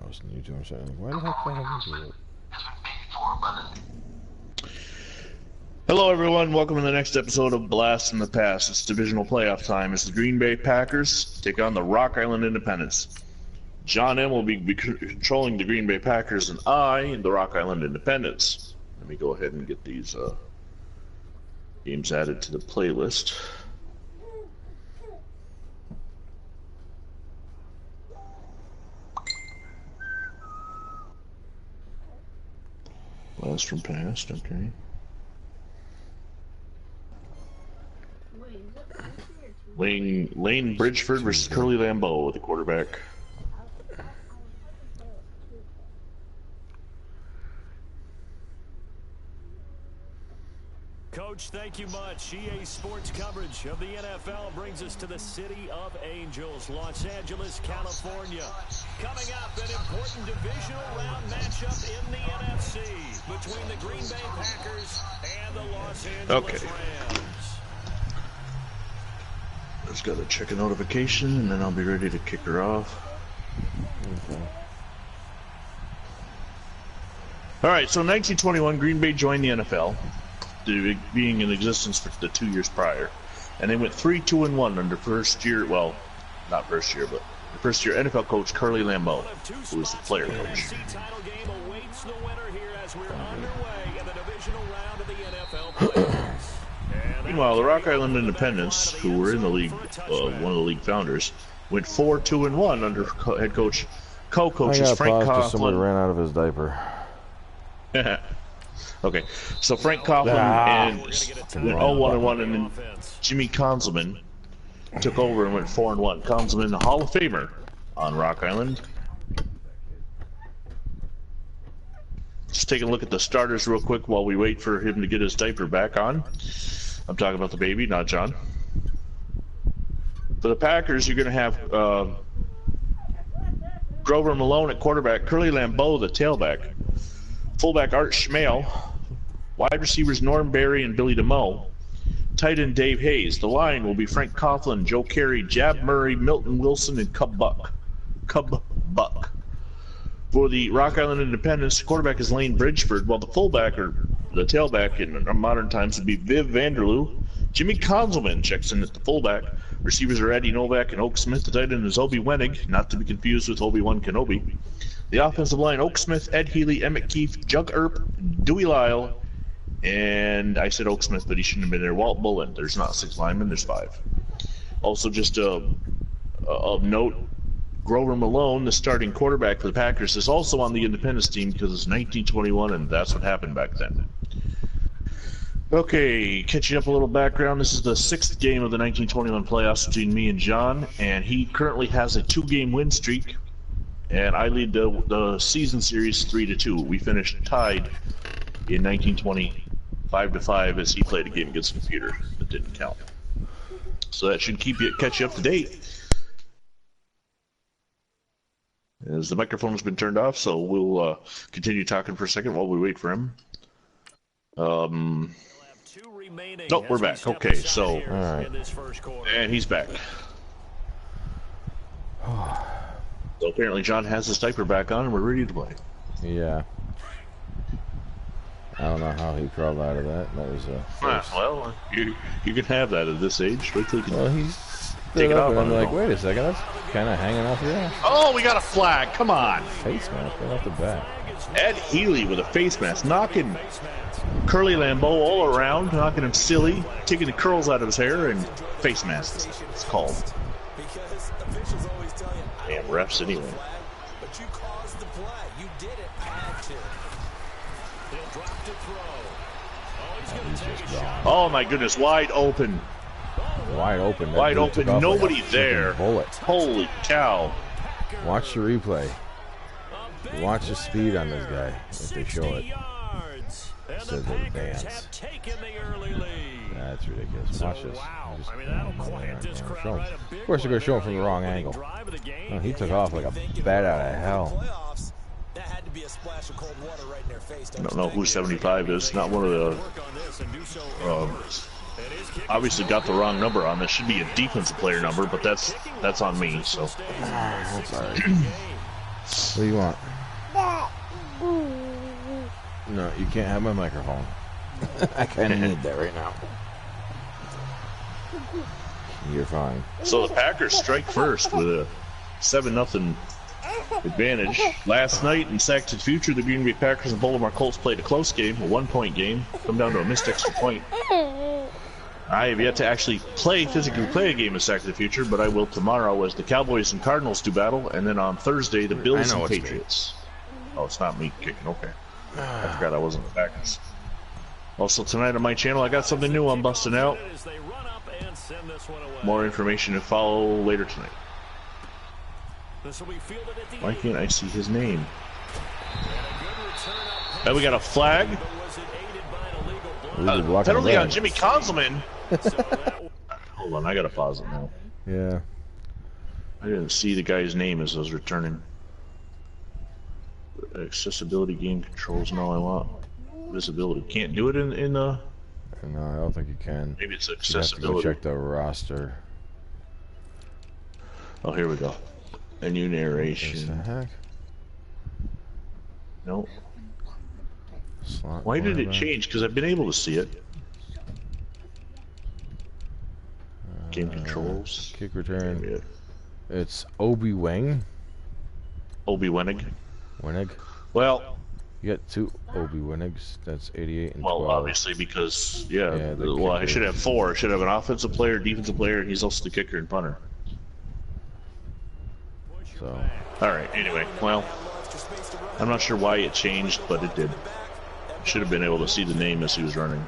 posting YouTube. I'm saying, why the heck do I have YouTube? Hello, everyone. Welcome to the next episode of Blast from the Past. It's divisional playoff time as the Green Bay Packers take on the Rock Island Independents. John M. will be controlling the Green Bay Packers, and I, the Rock Island Independents. Let me go ahead and get these games added to the playlist. Blast from Past, okay. Lane Bridgeford versus Curly Lambeau, the quarterback. Coach, thank you much. EA Sports coverage of the NFL brings us to the City of Angels, Los Angeles, California. Coming up, an important divisional round matchup in the NFC between the Green Bay Packers and the Los Angeles Rams. Just gotta check a notification and then I'll be ready to kick her off. Okay. Alright, so in 1921, Green Bay joined the NFL, being in existence for the 2 years prior. And they went 3-2-1 under first year, well, not first year, but the first year NFL coach Curly Lambeau, who was the player coach. Meanwhile, the Rock Island Independents, who were in the league, one of the league founders, went 4-2-1 under head coach, co-coaches Frank Coughlin. Somebody ran out of his diaper. Okay, so Frank Coughlin and went 0-1-1, and then Jimmy Conzelman took over and went 4-1. Conzelman, the Hall of Famer on Rock Island. Just taking a look at the starters real quick while we wait for him to get his diaper back on. I'm talking about the baby, not John. For the Packers, you're going to have Grover Malone at quarterback, Curly Lambeau, the tailback, fullback Art Schmale, wide receivers Norm Barry and Billy DeMoe, tight end Dave Hayes. The line will be Frank Coughlin, Joe Carey, Jab Murray, Milton Wilson, and Cub Buck. For the Rock Island Independents, the quarterback is Lane Bridgeford, while the fullback, or the tailback in modern times, would be Viv Vanderloo. Jimmy Conzelman checks in at the fullback. Receivers are Eddie Novak and Oak Smith. The tight end is Obi Wenig, not to be confused with Obi-Wan Kenobi. The offensive line, Oak Smith, Ed Healy, Emmett Keefe, Jug Earp, Dewey Lyle, and I said Oak Smith, but he shouldn't have been there, Walt Bullen. There's not 6 linemen, there's 5. Also, just of note, Grover Malone, the starting quarterback for the Packers, is also on the Independence team because it's 1921, and that's what happened back then. Okay, catching up a little background. This is the 6th game of the 1921 playoffs between me and John, and he currently has a 2-game win streak, and I lead the season series 3-2. We finished tied in 1920, 5-5, as he played a game against the computer that didn't count. So that should catch you up to date. As the microphone has been turned off, so we'll continue talking for a second while we wait for him. Nope, we're back. Okay, so, Alright. And he's back. So apparently John has his diaper back on and we're ready to play. Yeah. I don't know how he crawled out of that. That was well, you can have that at this age. Wait till you can. Well, he's take it off, and I'm like, wait a second, that's kind of hanging off your ass. Oh, we got a flag. Come on. Face mask right off the bat. Ed Healy with a face mask, knocking Curly Lambeau all around, knocking him silly, taking the curls out of his hair, and face mask, it's called. Damn refs anyway. But you caused the play. You did it. Had to. He'll drop to throw. Oh, he's going to take a shot. Oh my goodness, wide open. Wide open. Wide open, nobody like there. Bullet. Holy cow. Watch the replay. Watch the speed on this guy if they show it. It says advance. That's ridiculous. Watch this. Just, of course, they're going to show him from the wrong angle. Oh, he took off like a bat out of hell. I don't know who 75 is. Not one of the... obviously got the wrong number on. That should be a defensive player number, but that's on me, so... That's all right. What do you want? No, you can't have my microphone. I kind of need that right now. You're fine. So the Packers strike first with a 7-0 advantage. Last night in Saxon Future, the Green Bay Packers and Baltimore Colts played a close game, a 1-point game, come down to a missed extra point. I have yet to actually physically play a game of Saxon Future, but I will tomorrow as the Cowboys and Cardinals do battle, and then on Thursday the Bills and Patriots. Oh, it's not me kicking. Okay, I forgot I wasn't the Packers. Also tonight on my channel, I got something new I'm busting out. More information to follow later tonight. Why can't I see his name? Now we got a flag. Penalty on Jimmy Conzelman. Hold on, I gotta pause it now. Yeah. I didn't see the guy's name as I was returning. Accessibility game controls. No, I want visibility. Can't do it in the. No, I don't think you can. Maybe it's You accessibility. have to go check the roster. Oh, here we go. A new What the narration. heck? Nope. Slot Why did it quarterback. change? Because I've been able to see it. Game controls. Kick return. Yeah. It's Obi Wang. Obi Wenig. Winnig. Well, You got 2 Obi Winnigs. That's 88 and well, 12. obviously because yeah. the Well, I kicker. should have 4. I should have an offensive player, defensive player, and he's also the kicker and punter. So All right. Anyway, well, I'm not sure why it changed, but it did. Should have been able to see the name as he was running.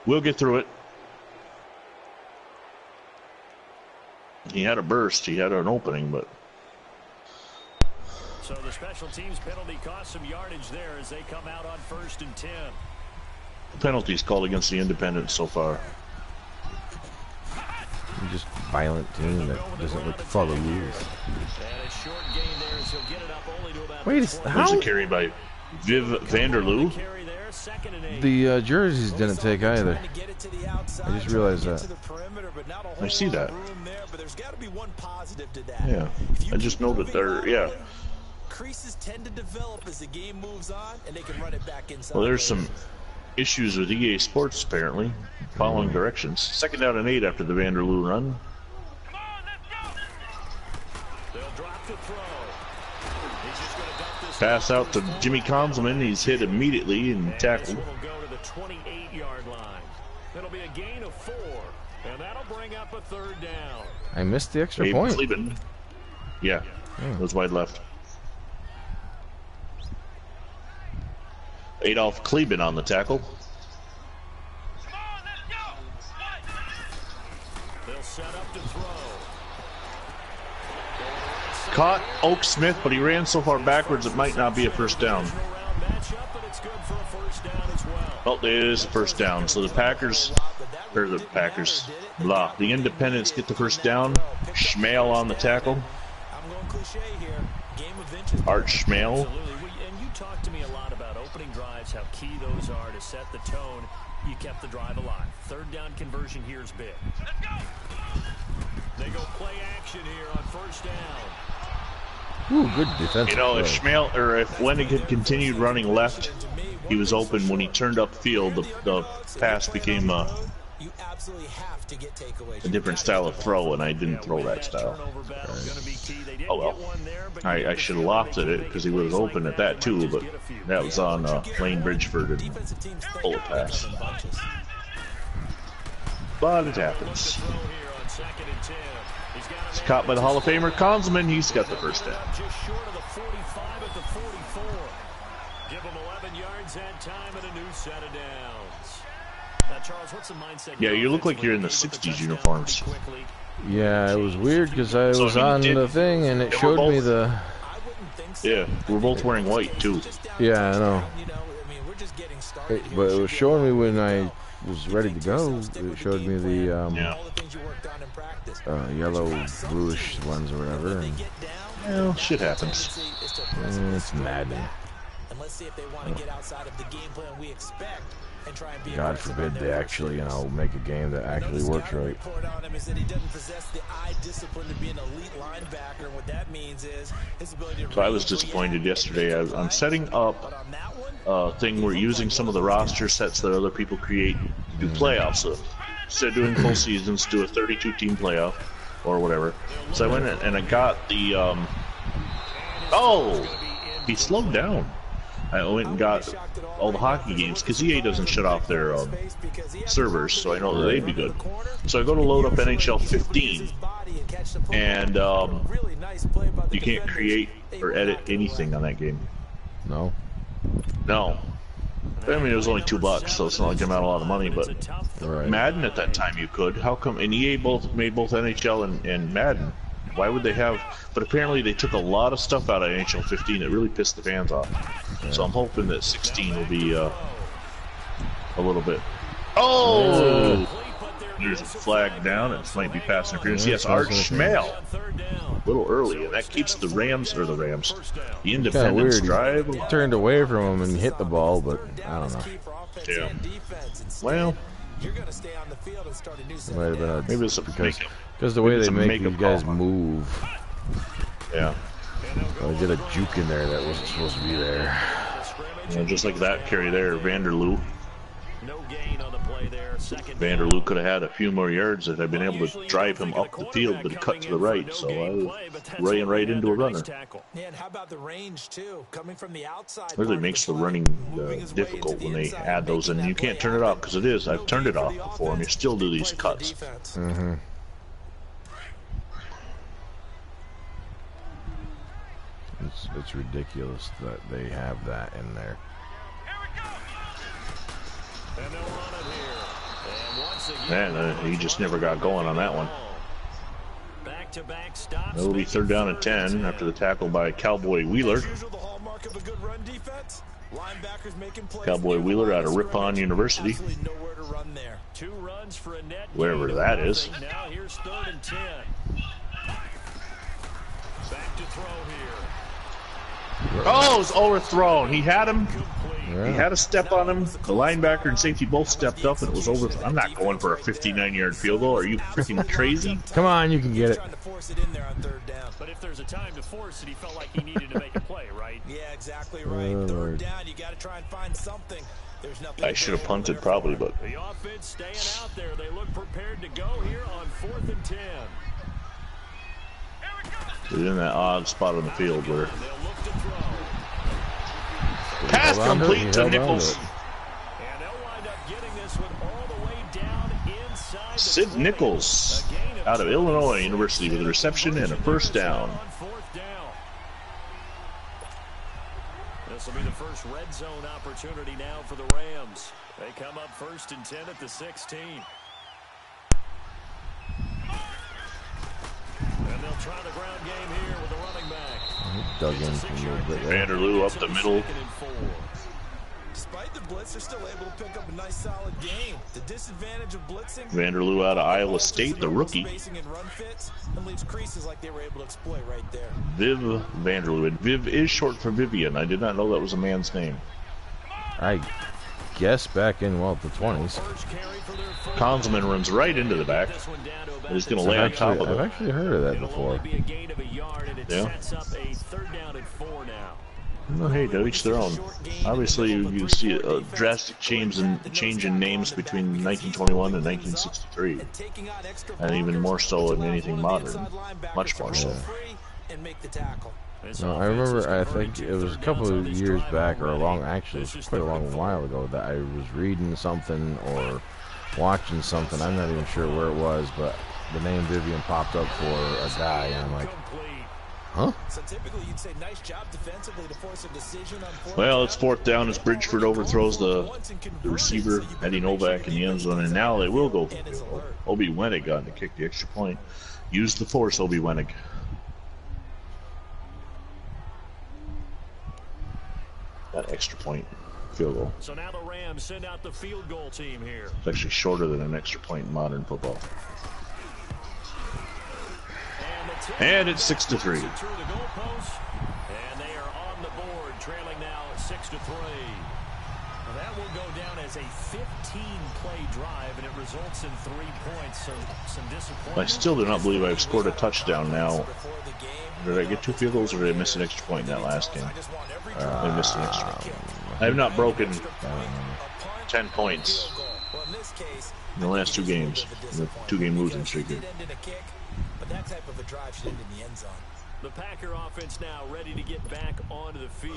We'll get through it. He had a burst. He had an opening, but So the special teams penalty cost some yardage there as they come out on 1st and 10. penalties called against the Independents so far. you're just violent team that doesn't look to follow rules. And a short gain there as he'll get it up only to about Wait, the 20. how? There's a carry by Viv Vanderloo. Carry there, 2nd and 8. The jerseys didn't take either. I just realized that. I see that. Yeah. Yeah, I just noted there. Yeah. Creases tend to develop as the game moves on, and they can run it back inside. Well, there's some issues with EA Sports apparently. Following directions. 2nd down and 8 after the Vanderloo run. They'll drop the throw. He's just going to dump this Pass out to Jimmy Conzelman. He's hit immediately and tackled. This one will go to the 28-yard line. It'll be a gain of 4, and that'll bring up a 3rd down. I missed the extra Abe point. Kleben. Yeah, it was wide left. Adolf Kleben on the tackle. They'll set up to throw. Caught Oak Smith, but he ran so far backwards it might not be a first down. Round matchup, but it's good for a 1st down as well. Well, it is first down. So the Packers, the Independents get the first down. Schmale on the tackle. I'm going cliche here. Game of inches. Art Schmale. Absolutely. And you talked to me a lot about opening drives, how key those are to set the tone. You kept the drive alive. 3rd down conversion here is big. They go play action here on 1st down. Ooh, good defense. You know, if Schmale or if Wendig had continued running left, he was open. When he turned upfield, the pass became a You absolutely have to get takeaways. different style of throw, and I didn't throw that style. Oh well. I should have lofted it because he was open at that too, but that was on Lane Bridgeford and pull it pass. But it happens. He's caught by the Hall of Famer Conzelman. He's got the first down. Just short of the 45 at the 44. Give him 11 yards that time and a new set of downs. Now, Charles, what's the mindset? Yeah, you look like you're in the 60s uniforms. Yeah, it was weird because I So was he on did- the thing and it they were showed me both- the. Yeah, we're both wearing white too. Yeah, I know. You know, I mean, we're just getting started. But it was showing me when I was ready to go. It showed me the Yeah. All the things you worked on in practice. yellow, bluish ones or whatever. And Well, shit happens. it's maddening. And let's see if they want to get outside of the game plan we expect and try and be God forbid they actually, you know, make a game that actually works right. Report on him is that he doesn't possess the eye discipline to be an elite linebacker, and what that means is his ability to. So I was disappointed yesterday. I'm setting up a thing where using some of the roster sets that other people create to do playoffs. So instead of doing full seasons, do a 32-team playoff or whatever. So I went and I got the. Oh, he slowed down. I went and got all the hockey games because EA doesn't shut off their servers, so I know that they'd be good. So I go to load up NHL 15, and you can't create or edit anything on that game. No. No. I mean, it was only $2, so it's not like I'm out a lot of money. But right. Madden at that time you could. How come? And EA made both NHL and Madden. Why would they have? But apparently they took a lot of stuff out of NHL 15 that really pissed the fans off. Yeah. So I'm hoping that 16 will be a little bit. Oh! There's a flag down. It might be pass interference. Yes, Art Schmale. A little early, and that keeps the Rams, the Independents drive. He turned away from him and hit the ball, but I don't know. Yeah. Well, might have been maybe it's because the way they make these guys move. Yeah. They did a juke in there that wasn't supposed to be there. Yeah, just like that carry there, Vanderloo. Vanderloo could have had a few more yards if I'd been able to drive him up the field, but he cut to the right, so I was running right into a runner. Yeah, and how about the range too? Coming from the outside. Really makes the running difficult when they add those in. You can't turn it off because it is. I've turned it off before, and you still do these cuts. Mm-hmm. It's ridiculous that they have that in there. Man, he just never got going on that one. It'll be 3rd down and 10 after the tackle by Cowboy Wheeler. Cowboy Wheeler out of Ripon University. Wherever that is. Oh, it's overthrown. He had him. Yeah. He had a step on him. The linebacker and safety both stepped up, and it was over. I'm not going for a 59-yard field goal. Are you freaking crazy? Come on, you can get it. But if there's a time to force it, he felt like he needed to make a play, right? Yeah, exactly right. 3rd down, you got to try and find something. There's nothing. I should have punted probably, but the offense staying out there. They look prepared to go here on 4th and 10. They're in that odd spot on the field where pass complete to Nichols. Sid Nichols out of Illinois University with a reception and a 1st down. This will be the first red zone opportunity now for the Rams. They come up 1st and 10 at the 16. And they'll try the ground game here with the running back. Dug in a little bit there. Vanderloo up the middle. Despite the blitz, they're still able to pick up a nice solid game. The disadvantage of blitzing. Vanderloo out of Iowa State, the rookie. And leaves creases like they were able to exploit right there. Viv Vanderloo. And Viv is short for Vivian. I did not know that was a man's name. I guess back in, well, the 20s. Konzelman runs right into the back. He's going to lay on top of it. I've actually heard of that before. Yeah. Well, hey, to each their own. Obviously, you see a drastic change in names between 1921 and 1963. And even more so in anything modern. Much more so. No, I remember, I think it was a couple of years back, or actually, it was quite a long while ago, that I was reading something or watching something. I'm not even sure where it was, but the name Vivian popped up for a guy, and I'm like, huh? So typically you'd say nice job defensively to force a decision on. Well, it's 4th down as Bridgeford overthrows the receiver, Eddie Novak in the end zone, and now they will go. Obi Wenig got to kick the extra point. Use the force, Obi Wenig. That extra point field goal. So now the Rams send out the field goal team here. It's actually shorter than an extra point in modern football. And it's 6-3. And they are on the board, trailing now 6-3. to 3. Well, that will go down as a 15-play drive, and it results in 3 points. So some disappointment. I still do not believe I've scored a touchdown now. Did I get 2 field goals, or did I miss an extra point in that last game? I missed an extra point. I have not broken 10 points in the last 2 games. The 2-game losing streak. But that type of a drive should end in the end zone. The Packer offense now ready to get back onto the field.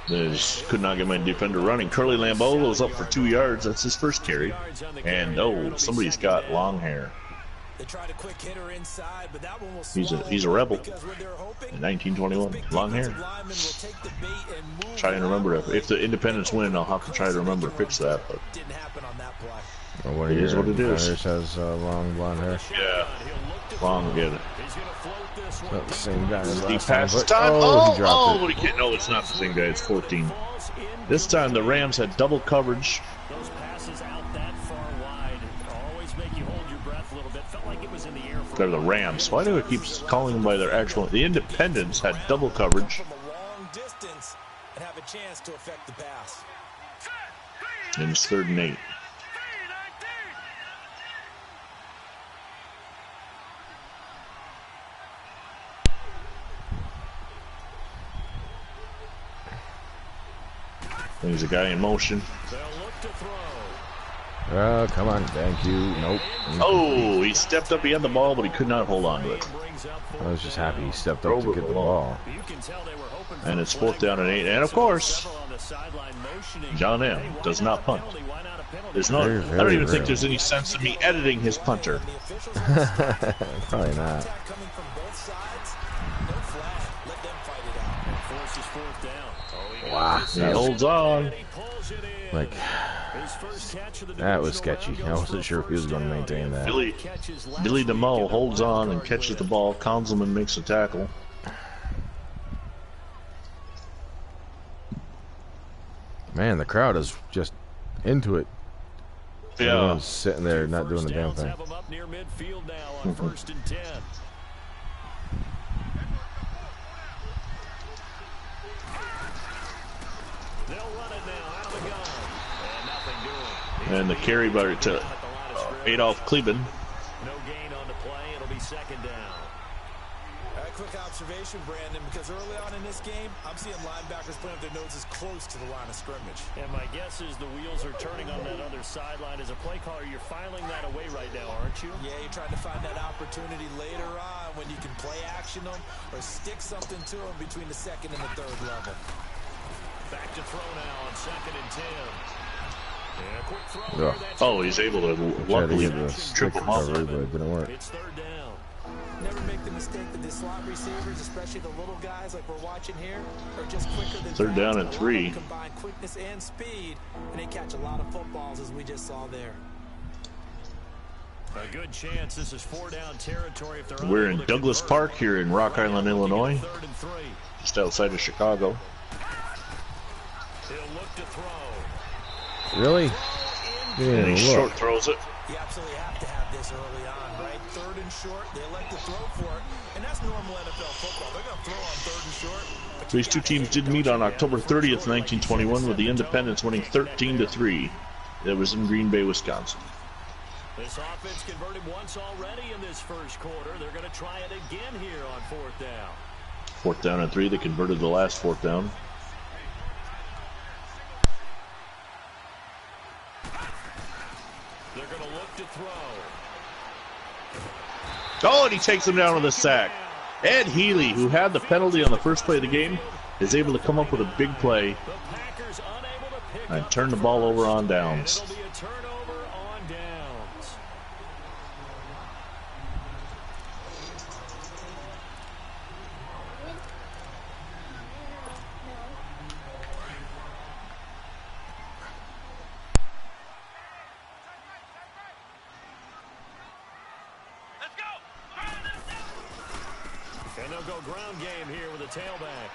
They just could not get my defender running. Curly Lambeau goes up for 2 yards. That's his first carry. And oh, somebody's got long hair. They tried a quick hitter inside, but that one will He's a rebel. In 1921, long hair. Try and remember if the Independents win, I'll have to try to remember to fix that. But didn't happen on that play. Well, what it is what it is. Has long blonde hair. Yeah, long again. Not the same guy as He last time. passes But, time. he dropped it. But he can't. No, it's not the same guy. It's 14. This time the Rams had double coverage. Those passes out that far wide always make you hold your breath a little bit. Felt like it was in the air. They're the Rams. Why do I keep calling them by their actual? The Independents had double coverage. From a long distance and have a chance to affect the pass. And it's 3rd and 8. There's a guy in motion. Oh, come on. Thank you. Nope. Oh, he stepped up. He had the ball, but he could not hold on to it. I was just happy he stepped up to get the ball. And it's 4th down and 8. And of course, John M. does not punt. There's no. I don't even think there's any sense in me editing his punter. Probably not. Wow. He holds on. Like, that was sketchy. I wasn't sure if he was going to maintain that. Billy DeMoe holds on and catches the ball. Konzelman makes a tackle. Man, the crowd is just into it. Yeah. Everyone's sitting there not doing the damn thing. And the carry by to Adolph Kleben. No gain on the play. It'll be 2nd down. A quick observation, Brandon, because early on in this game, I'm seeing linebackers putting up their noses close to the line of scrimmage. And my guess is the wheels are turning on that other sideline. As a play caller, you're filing that away right now, aren't you? Yeah, you're trying to find that opportunity later on when you can play action them or stick something to them between the 2nd and the 3rd level. Back to throw now on 2nd and 10. Yeah. Oh, he's able to luckily triple recovery, but it didn't work. It's 3rd down. Never make the mistake that the slot receivers, especially the little guys like we're watching here, are just quicker than 3rd down and 3. Combine quickness and speed, and they catch a lot of footballs as we just saw there. A good chance this is 4-down territory if they're We're in Douglas Park here in Rock Island, Illinois, 3rd and 3. just outside of Chicago. He'll look to throw. Really? And he short throws it. You absolutely have to have this early on, right? 3rd and short, they elect to throw for it, and that's normal NFL football. They're going to throw on 3rd and short. These two teams did meet on October 30th, 1921, with the Independents winning 13-3. That was in Green Bay, Wisconsin. This offense converted once already in this first quarter. They're going to try it again here on 4th down. 4th down and 3. They converted the last 4th down. They're going to look to throw. Oh, and he takes him down with a sack. Ed Healy, who had the penalty on the first play of the game, is able to come up with a big play and turn the ball over on downs. It'll be a turnover on downs. And they'll go ground game here with a tailback.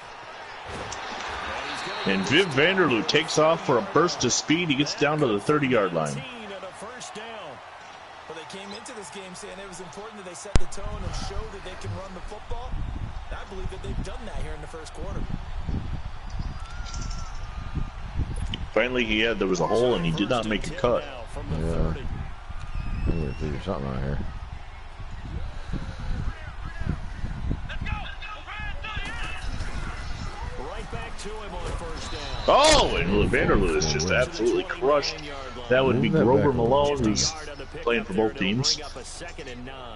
And Viv Vanderloo takes off for a burst of speed. He gets down to the 30-yard line. Well, they came into this game saying it was important that they set the tone and show that they can run the football. I believe that they've done that here in the first quarter. Finally, there was a hole, and he did not make a cut. Yeah. I'm going to figure something out here. Oh, and Vanderloo is just absolutely crushed. That would be Grover Malone, who's playing for both teams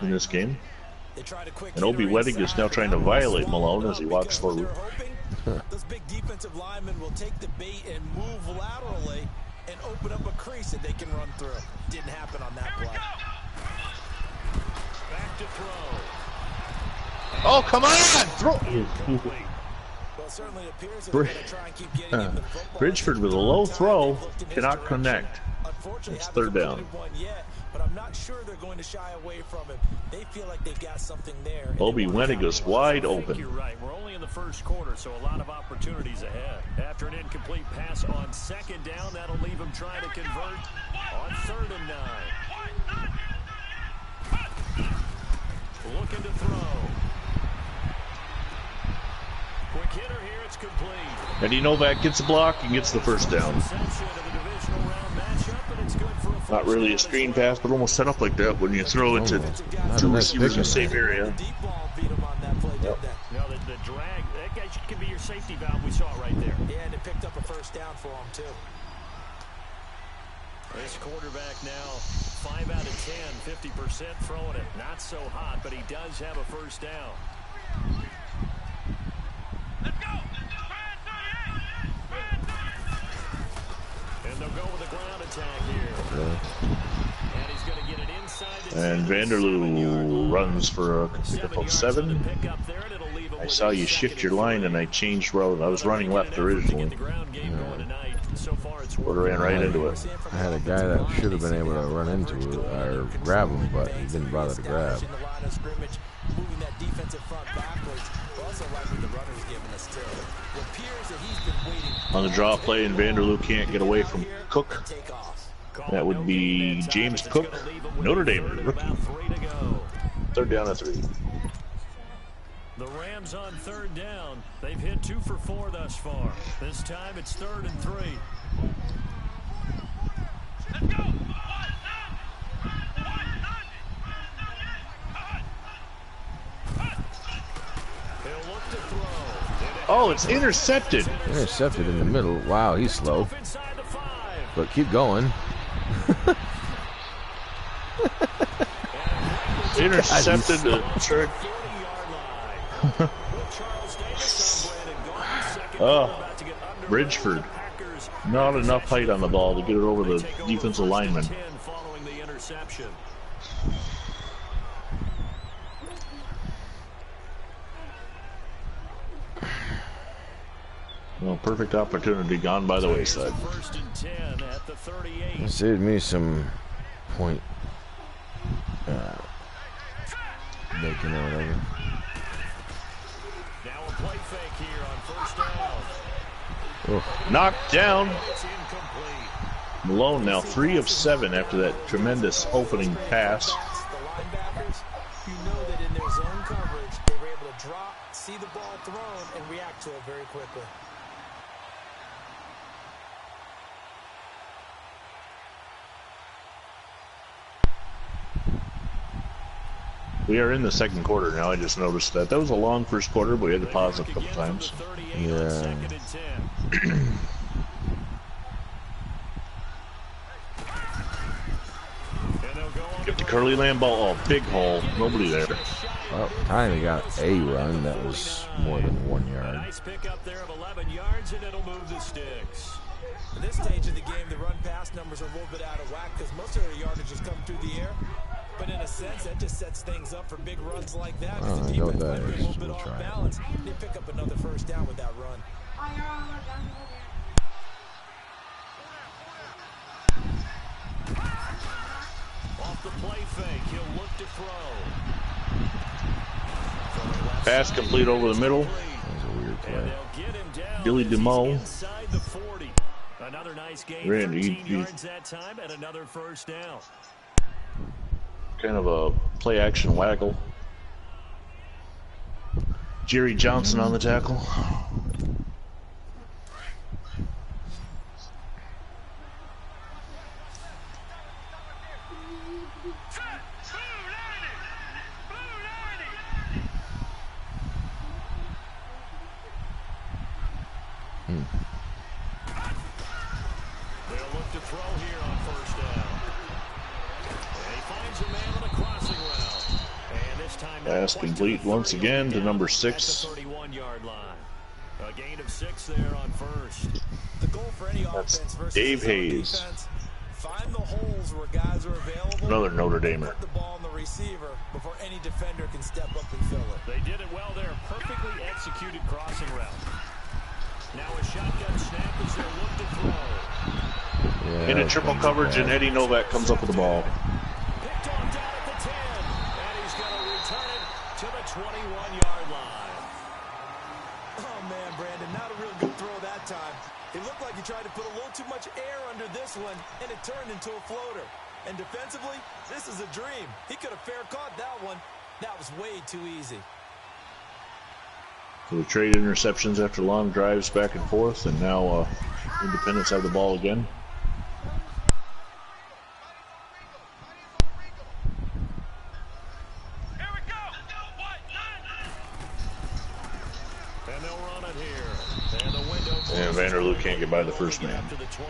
in this game. And Obi Wedding is now trying to violate Malone as he walks forward. Those big defensive linemen will take the bait and move laterally and open up a crease that they can run through. Didn't happen on that play. Back to throw. Oh, come on! Throw! Well, it certainly appears that they're going to try and keep getting him the football. Bridgeford with a low throw cannot connect. It's third down. But I'm not sure they're going to shy away from him. They feel like they've got something there. Obi Wedding is wide open. You're right. We're only in the first quarter, so a lot of opportunities ahead. After an incomplete pass on second down, that'll leave him trying to convert on 3rd and 9. Looking to throw. Quick hitter here, it's complete. Eddie Novak gets a block and gets the first down. Not really a screen pass, but almost set up like that when you throw it to two receivers in the same area. Yep. No, the drag, that guy could be your safety valve. We saw it right there. Yeah, and it picked up a first down for him, too. This quarterback now 5 out of 10, 50% throwing it. Not so hot, but he does have a first down. Let's go. And they'll go with a ground attack here. And he's going to get it inside. And Vanderloo runs for a pick of 7. I saw you shift your line, and I changed route. I was running left originally. But ran right into it. I had a guy that should have been able to run into it or grab him, but he didn't bother to grab. Moving that defensive front backwards. Also like what the runner's giving us too. It appears that he's been waiting On the draw play, and Vanderloo can't get away from Cook. That would be James Cook, Notre Dame rookie. 3rd down at 3. The Rams on 3rd down. They've hit 2 for 4 thus far. This time it's 3rd and 3. Let's go. Oh, it's intercepted. Intercepted in the middle. Wow, he's slow. But keep going. Intercepted the trick. Oh, Bridgeford. Not enough height on the ball to get it over the defensive lineman. Well, perfect opportunity gone by the wayside. It saved me some point bacon or whatever. Now a play fake here on 1st down. Knocked down. Malone now 3 of 7 after that tremendous opening pass. The linebackers, you know that in their zone coverage, they were able to drop, see the ball thrown, and react to it very quickly. We are in the second quarter now. I just noticed that. That was a long first quarter, but we had to pause it a couple times. Yeah. Get the Curly Lamb ball. Oh, big hole. Nobody there. Well, finally got a run that was more than 1 yard. Nice pick up there of 11 yards, and it'll move the sticks. At this stage of the game, the run-pass numbers are a little bit out of whack because most of their yardage has come through the air. But in a sense, that just sets things up for big runs like that. I don't know what that is. A little bit We'll off try it. balance. They pick up another first down with that run. Off the play fake, he'll look to throw. Pass complete over the middle. That was a weird play. Billy DeMo. Inside the 40. Another nice game. Randy, 13 yards that time and another first down. Kind of a play action waggle. Jerry Johnson on the tackle. They'll look to throw here on first down. And he finds a man on a crossing route. And this time Pass complete once again to number 6. at the 31-yard line. A gain of 6 there on first. The goal for any That's offense versus Dave a zone Hayes. defense, find the holes where guys are available. Another Notre Damer. Put the ball on the receiver before any defender can step up and fill it. They did it well there. Perfectly executed crossing route. Now a shotgun snap as they look to throw. Yeah, In a triple coverage, and Eddie Novak comes up with the ball. Picked off down at the 10. And he's going to return it to the 21-yard line. Oh, man, Brandon, not a real good throw that time. It looked like he tried to put a little too much air under this one, and it turned into a floater. And defensively, this is a dream. He could have fair caught that one. That was way too easy. So we traded interceptions after long drives back and forth, and now Independents have the ball again. And they'll run it here. And the window And Vanderloo can't get by the first man.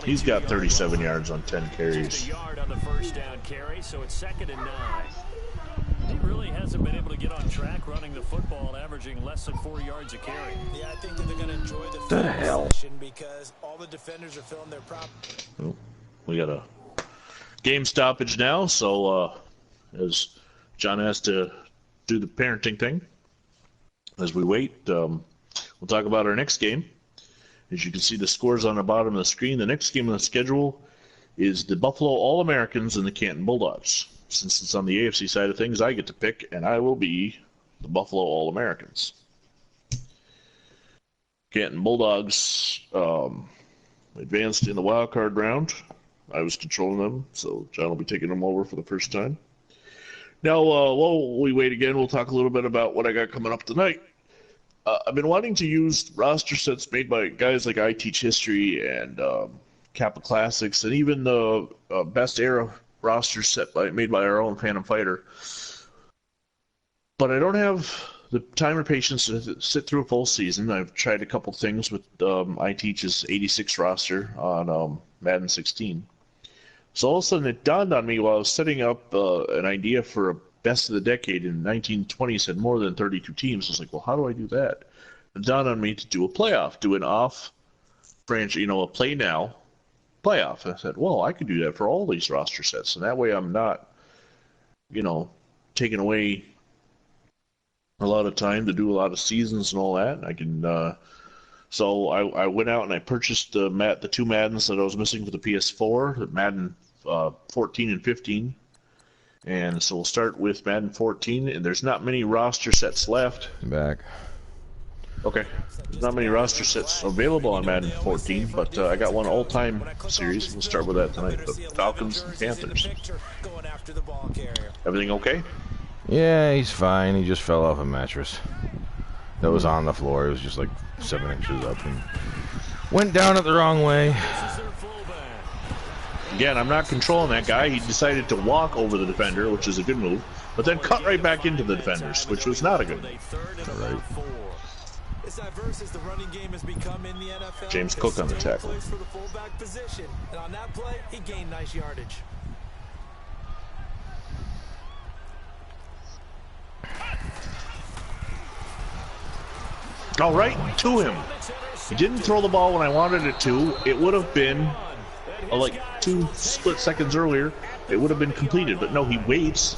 He's got 37 yards on 10 carries. Just a yard on the first down carry, so it's 2nd and 9. He really hasn't been able to get on track running the football, averaging less than 4 yards a carry. Yeah, I think that they're going to enjoy the The hell? possession because all the defenders are filling their prop. Oh, we got a game stoppage now, so as John has to do the parenting thing, as we wait, we'll talk about our next game. As you can see the scores on the bottom of the screen, the next game on the schedule is the Buffalo All-Americans and the Canton Bulldogs. Since it's on the AFC side of things, I get to pick, and I will be the Buffalo All-Americans. Canton Bulldogs advanced in the wild card round. I was controlling them, so John will be taking them over for the first time. Now, while we wait again, we'll talk a little bit about what I got coming up tonight. I've been wanting to use roster sets made by guys like I Teach History and Kappa Classics, and even the Best Era roster set made by our own Phantom Fighter. But I don't have the time or patience to sit through a full season. I've tried a couple things with I Teach's 86 roster on Madden 16. So all of a sudden it dawned on me while I was setting up an idea for a best of the decade in 1920s had more than 32 teams. I was like, well, how do I do that? It dawned on me to do a playoff, do an off branch, a play now playoff. And I said, well, I could do that for all these roster sets. And that way I'm not, taking away a lot of time to do a lot of seasons and all that. I can, so I went out and I purchased the two Maddens that I was missing for the PS4, the Madden 14 and 15. And so we'll start with Madden 14, and there's not many roster sets left. Back. Okay. There's not many roster sets available on Madden 14, but I got one all-time series. We'll start with that tonight. The Falcons and Panthers. Everything okay? Yeah, he's fine. He just fell off a mattress that was on the floor. It was just like 7 inches up and went down it the wrong way. Again, I'm not controlling that guy. He decided to walk over the defender, which is a good move, but then cut right back into the defenders, which was not a good move. All right. As diverse as the running game has become in the NFL, James Cook on the tackle. plays for the fullback position, and on that play, he gained nice yardage. All right, to him. He didn't throw the ball when I wanted it to. It would have been like 2 split seconds earlier. It would have been completed, but no, he waits.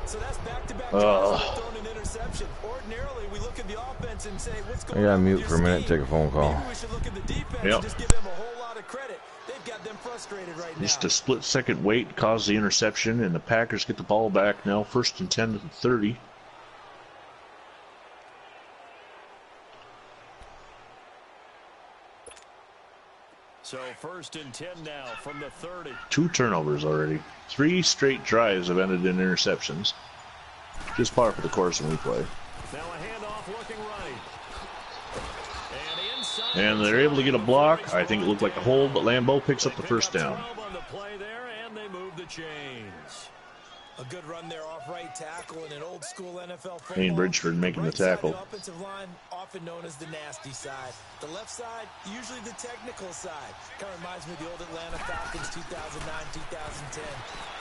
So that's back-to-back thrown an interception. Ordinarily, we look at the offense and say, what's I going gotta on mute with for a your minute, scheme? take a phone call. Maybe we should look at the defense Yep. and just give them a whole lot of credit. They've got them frustrated right Just now. a split-second wait caused the interception, and the Packers get the ball back now, 1st and 10 to the 30. So 1st and 10 now from the 30. 2 turnovers already. 3 straight drives have ended in interceptions. Just par for the course when we play. Now a handoff looking right. And inside. And they're able to get a block. I think it looked like a hold, but Lambeau picks up the first down. On the play there, and they move the chains. A good run there off right tackle in an old school NFL football. Lane Bridgeford making the tackle. The offensive line, often known as the nasty side. The left side, usually the technical side. Kind of reminds me of the old Atlanta Falcons 2009, 2010.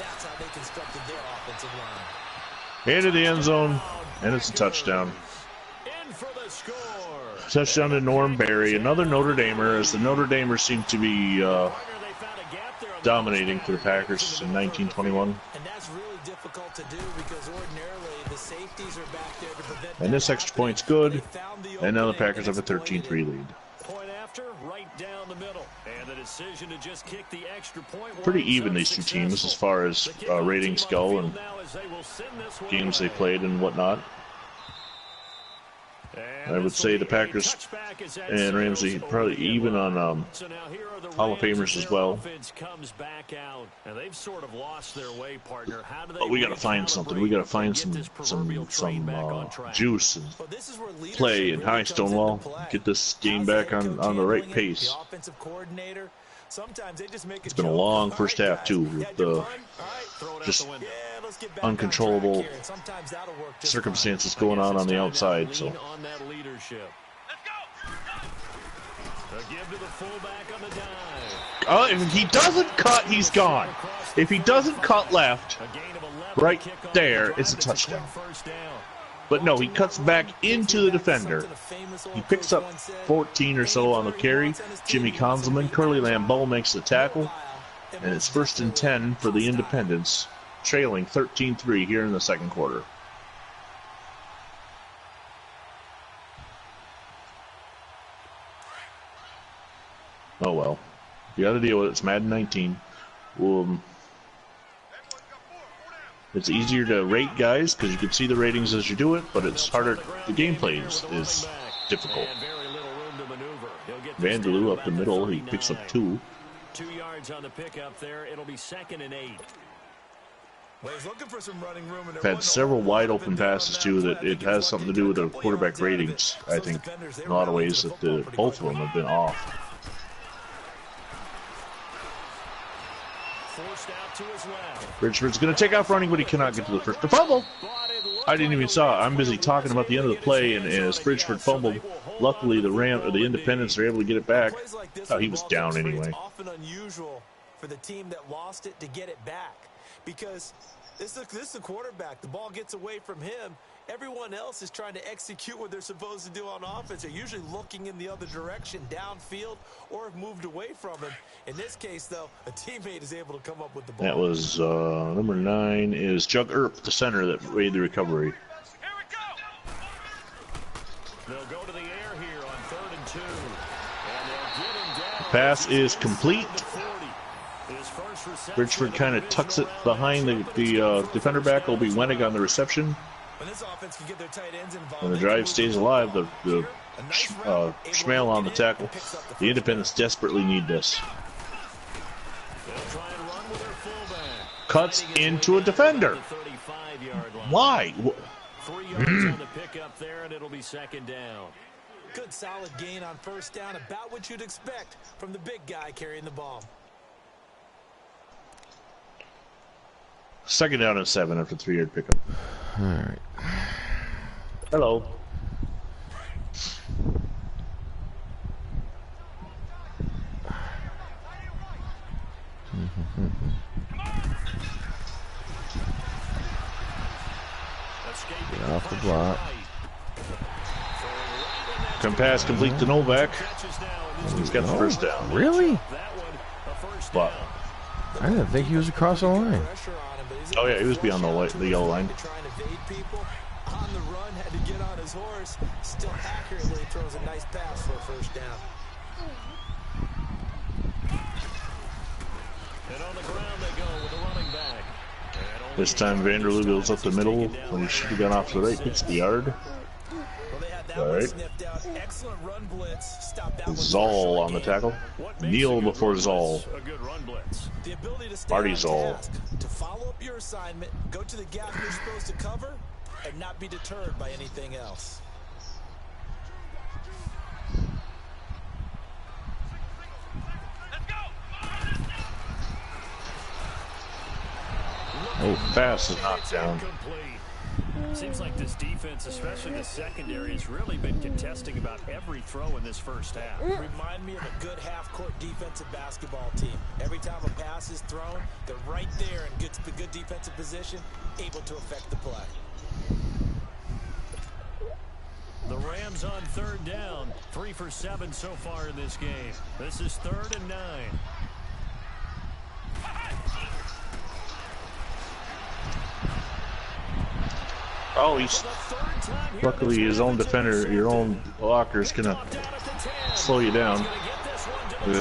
That's how they constructed their offensive line. Into the end zone, and it's a touchdown. In for the score. Touchdown to Norm Berry, another Notre Damer, as the Notre Damers seem to be dominating for the Packers in 1921. And that's really difficult to do because ordinarily the safeties are back there to prevent. And this extra point's good, and now the Packers have a 13-3 lead. Point after, right down the middle. And the decision to just kick the extra point. Pretty even, these two teams, as far as ratings go and games they played and whatnot. I would say the Packers and Ramsey probably even on Hall of Famers as well. But we got to find something. We got to find some juice and play in High Stonewall. Get this game back on the right pace. It's been a long first half too, with just uncontrollable circumstances going on the outside. So. If he doesn't cut, he's gone. If he doesn't cut left, right there, it's a touchdown. But no, he cuts back into the defender. He picks up 14 or so on the carry. Jimmy Conzelman, Curly Lambeau makes the tackle. And it's 1st and 10 for the Independents, trailing 13-3 here in the second quarter. Oh well. You got to deal with it. It's Madden 19. It's easier to rate guys because you can see the ratings as you do it, but it's harder. The gameplay is difficult. Vanderloo up the middle. He picks up 2. 2 yards on the pickup there. It'll be 2nd and 8. I've had several wide open passes too that it has something to do with the quarterback ratings. I think in a lot of ways that both of them have been off. Bridgeford's going to take off running, but he cannot get to the first. The fumble! I didn't even saw it. I'm busy talking about the end of the play, and as Bridgeford fumbled, luckily the Independents are able to get it back. Oh, he was down anyway. It's often unusual for the team that lost it to get it back because this is the quarterback. The ball gets away from him. Everyone else is trying to execute what they're supposed to do on offense. They're usually looking in the other direction, downfield, or have moved away from him. In this case, though, a teammate is able to come up with the ball. That was number 9 is Jug Earp, the center that made the recovery. They'll go to the air here on 3rd and 2. And they'll get him down. Pass is complete. Bridgeford kind of tucks it behind the defender back. It'll be Wenig on the reception. When the drive stays alive, the Schmale on the tackle. The Independents desperately need this. Cuts into a defender. Why? 3 yards on the pickup there, and it'll be 2nd down. Good solid gain on 1st down, about what you'd expect from the big guy carrying the ball. 2nd down and 7 after 3-yard pickup. All right. Hello. Get off the block. Come pass complete to Novak. He's got the 1st down. Really? But I didn't think he was across the line. oh yeah, he was beyond the yellow line. On the run, had to get on his horse. Still accurately throws a nice pass for a 1st down. And on the ground they go with the running back. This time Vanderloo goes up the middle when he should have gone off to the right, hits the yard. Well, they had All right. Zoll on the tackle. Kneel before Zoll. Marty Zoll. To follow up your assignment, go to the gap you're supposed to cover, and not be deterred by anything else. Oh, pass is knocked down. Seems like this defense, especially the secondary, has really been contesting about every throw in this first half. Remind me of a good half-court defensive basketball team. Every time a pass is thrown, they're right there in good defensive position, able to affect the play. The Rams on third down, 3 for 7 so far in this game. This is 3rd and 9. Oh, he's luckily his own defender, your own blocker is gonna slow you down.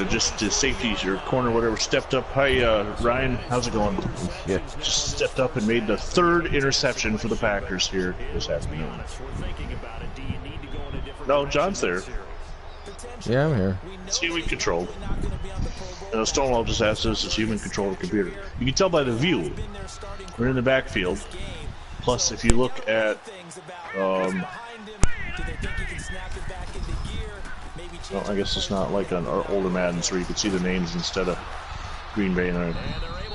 Just to safety, your corner, whatever, stepped up. Hi, Ryan, how's it going? Yeah, just stepped up and made the 3rd interception for the Packers here this afternoon. No, John's there. yeah, I'm here. It's human controlled. Stonewall just asked us, it's human controlled computer. You can tell by the view. We're in the backfield. Plus, if you look at, well, I guess it's not like an older Madden where you can see the names instead of Green Bay.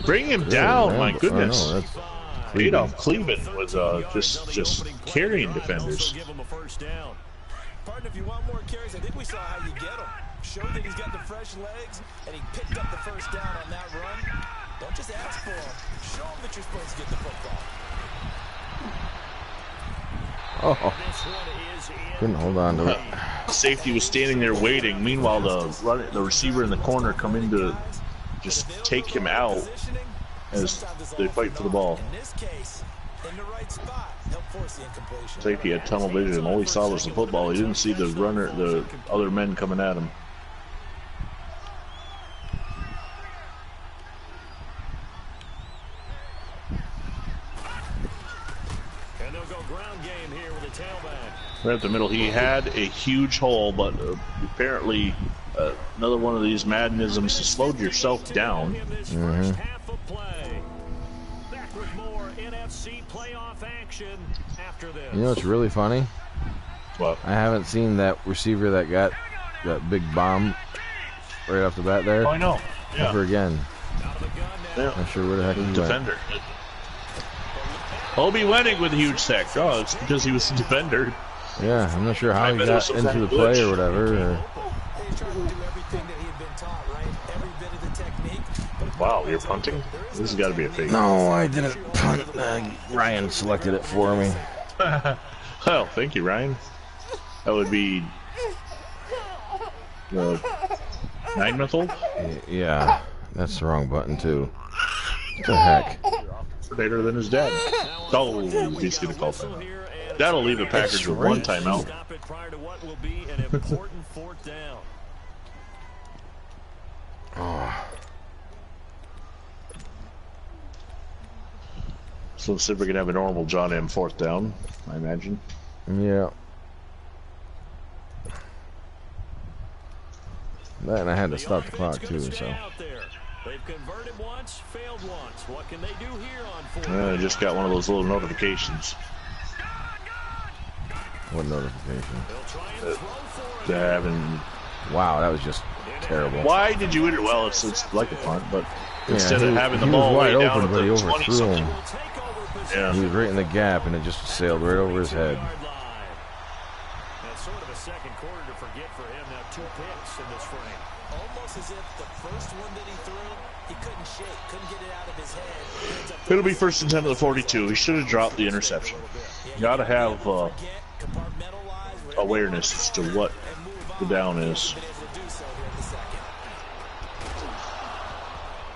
Bring him down, my goodness. Adolph Cleveland was just carrying defenders. Partner, if you want more carries, I think we saw how you get him. Show that he's got the fresh legs, and he picked up the first down on that run. Don't just ask for him. Show him that you're supposed to get the football. Oh, couldn't hold on to it. Safety was standing there waiting. Meanwhile, the receiver in the corner come in to just take him out as they fight for the ball. In this case, in the right spot, help force the incompletion. Safety had tunnel vision. All he saw was the football. He didn't see the runner, the other men coming at him. Right up the middle, he had a huge hole, but apparently another one of these Maddenisms to slow yourself down. Mm-hmm. You know what's really funny? What? I haven't seen that receiver that got that big bomb right off the bat there. Oh, I know. Yeah. Ever again. Yeah. Not sure where the heck he went. Defender. Obi Wenning with a huge sack. Oh, it's because he was a defender. Yeah, I'm not sure how he got into the play or whatever. Wow, you're punting? This has got to be a fake. No, I didn't punt. Ryan selected it for me. Well, thank you, Ryan. That would be 9-month-old? Yeah, that's the wrong button too. What the heck? Better than his dad. Oh, he's going to call that. That'll leave the Packers with one timeout. Oh. So let's see if we can have a normal John M. 4th down, I imagine. Yeah. That, and I had to stop the clock too, so. They've converted once, failed once. What can they do here on 4th? I just got one of those little notifications. What notification? Having. Wow, that was just terrible. Why did you enter? Well, it's like a punt, but Yeah, instead of having the ball wide way down open, at but he the overthrew 20-something. him. Yeah. He was right in the gap, and it just sailed right over his head. That's sort of a second quarter to forget for him. Now 2 picks in this frame. Almost as if the first one that he threw, he couldn't shake, couldn't get it out of his head. It'll be 1st and 10 to the 42. He should have dropped the interception. You got to have awareness as to what the down is.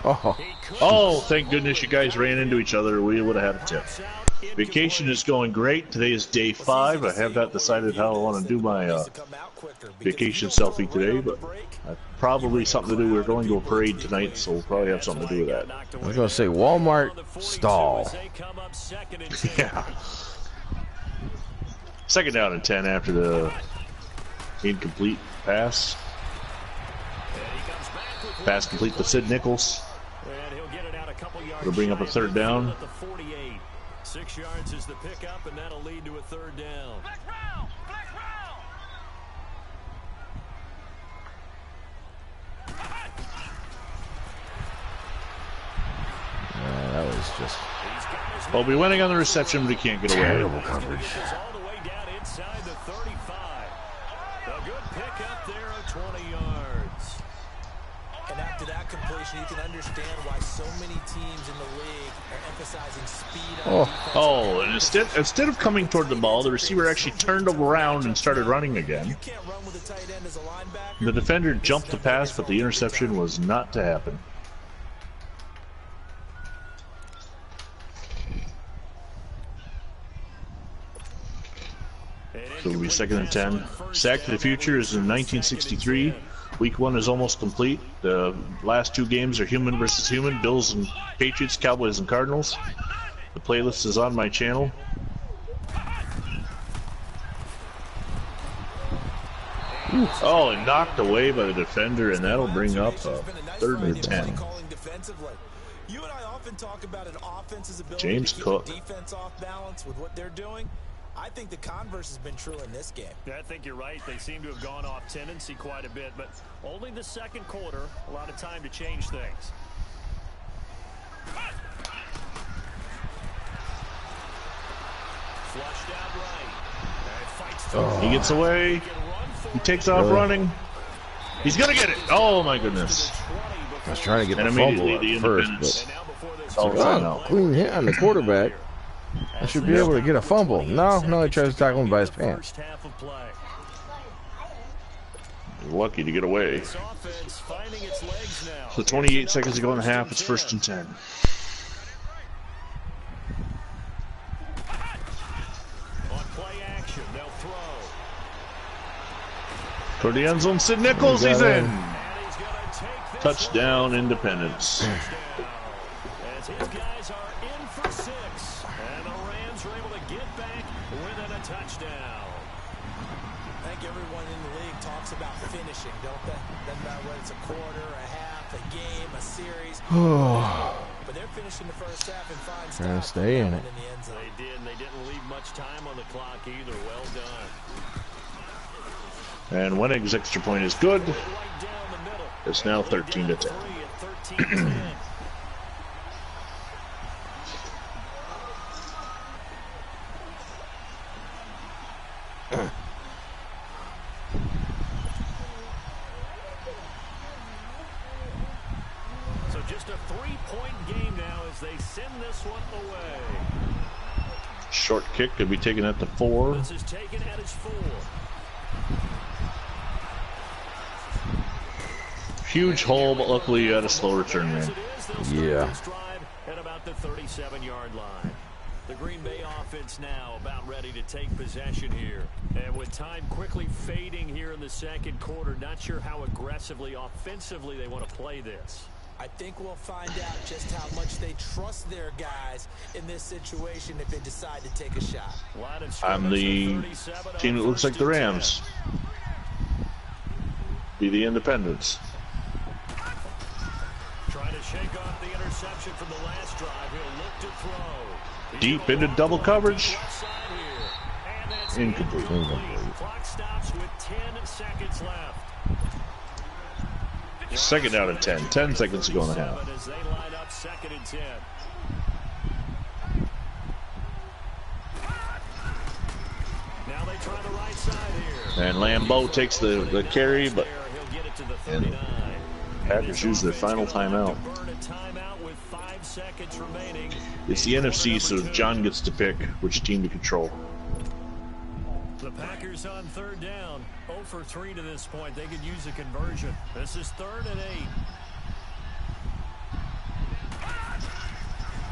Oh, thank goodness you guys ran into each other. We would have had a tip. Vacation is going great. Today is day 5. I have not decided how I want to do my vacation selfie today, but probably something to do. We're going to a parade tonight, so we'll probably have something to do with that. I was going to say Walmart stall. Yeah. Second down and 10 after the incomplete pass. Pass complete to Sid Nichols. And he'll get it out a couple yards. It'll bring up a third down. At the 48. 6 yards is the pickup, and that'll lead to a third down. That was just Well, be winning on the reception, but he can't get away. terrible coverage. All the way down inside the 35. A good pickup there of 20 yards. And after that completion, you can understand why so many teams in the league are emphasizing speed on defense. Oh, and instead of coming toward the ball, the receiver actually turned around and started running again. You can't run with a tight end as a linebacker. The defender jumped the pass, but the interception was not to happen. So it'll be second and 10. Sack to the future is in 1963. Week 1 is almost complete. The last 2 games are human versus human. Bills and Patriots, Cowboys and Cardinals. The playlist is on my channel. Oh, and knocked away by the defender, and that'll bring up a third and 10. You and I often talk about an offense's ability James to keep Cook. the defense off balance with what they're doing. I think the converse has been true in this game. Yeah, I think you're right. They seem to have gone off tendency quite a bit, but only the second quarter, a lot of time to change things. Flushed out right. He gets away. He takes off running. He's going to get it. Oh, my goodness. I was trying to get And the fumble immediately at the first, Independence. but clean hit on the quarterback. I should be able to get a fumble. No, he tries to tackle him by his pants. You're lucky to get away. So 28 seconds to go in the half. It's first and 10. On play action, they'll throw. Toward the end zone, Sid Nichols, he's in. And he's going to take this Touchdown, Independence. as his guys are in for 6. And the Rams are able to get back within a touchdown. I think everyone in the league talks about finishing, don't they? Doesn't matter whether it's a quarter, a half, a game, a series. But they're finishing the first half in fine style. Trying to stay in it. The end zone. They did, and they didn't leave much time on the clock either. Well done. And Wenig's extra point is good. Right down the middle. It's now 13 to 10. 13 to 10. So just a 3-point game now as they send this one away. Short kick could be taken at the 4. This is taken at its 4. Huge hole, but luckily you had a slow return man. Yeah. At about the 37-yard line. The Green Bay offense now about ready to take possession here. And with time quickly fading here in the second quarter, not sure how aggressively, offensively they want to play this. I think we'll find out just how much they trust their guys in this situation if they decide to take a shot. I'm the team that looks like the Rams. Be the Independents. Trying to shake off the interception from the last drive. He'll look to throw. Deep into double coverage. Incomplete. Clock stops with 10 seconds left. Second down and 10. 10 seconds to go in the half. As they line up second and 10. Now they try the right side here. And Lambeau takes the carry, but He'll get it to the 39. Packers use their final timeout. Burn a timeout with 5 seconds remaining. It's the NFC, so John gets to pick which team to control. The Packers on third down. 0 for 3 to this point. They could use a conversion. This is 3rd and 8.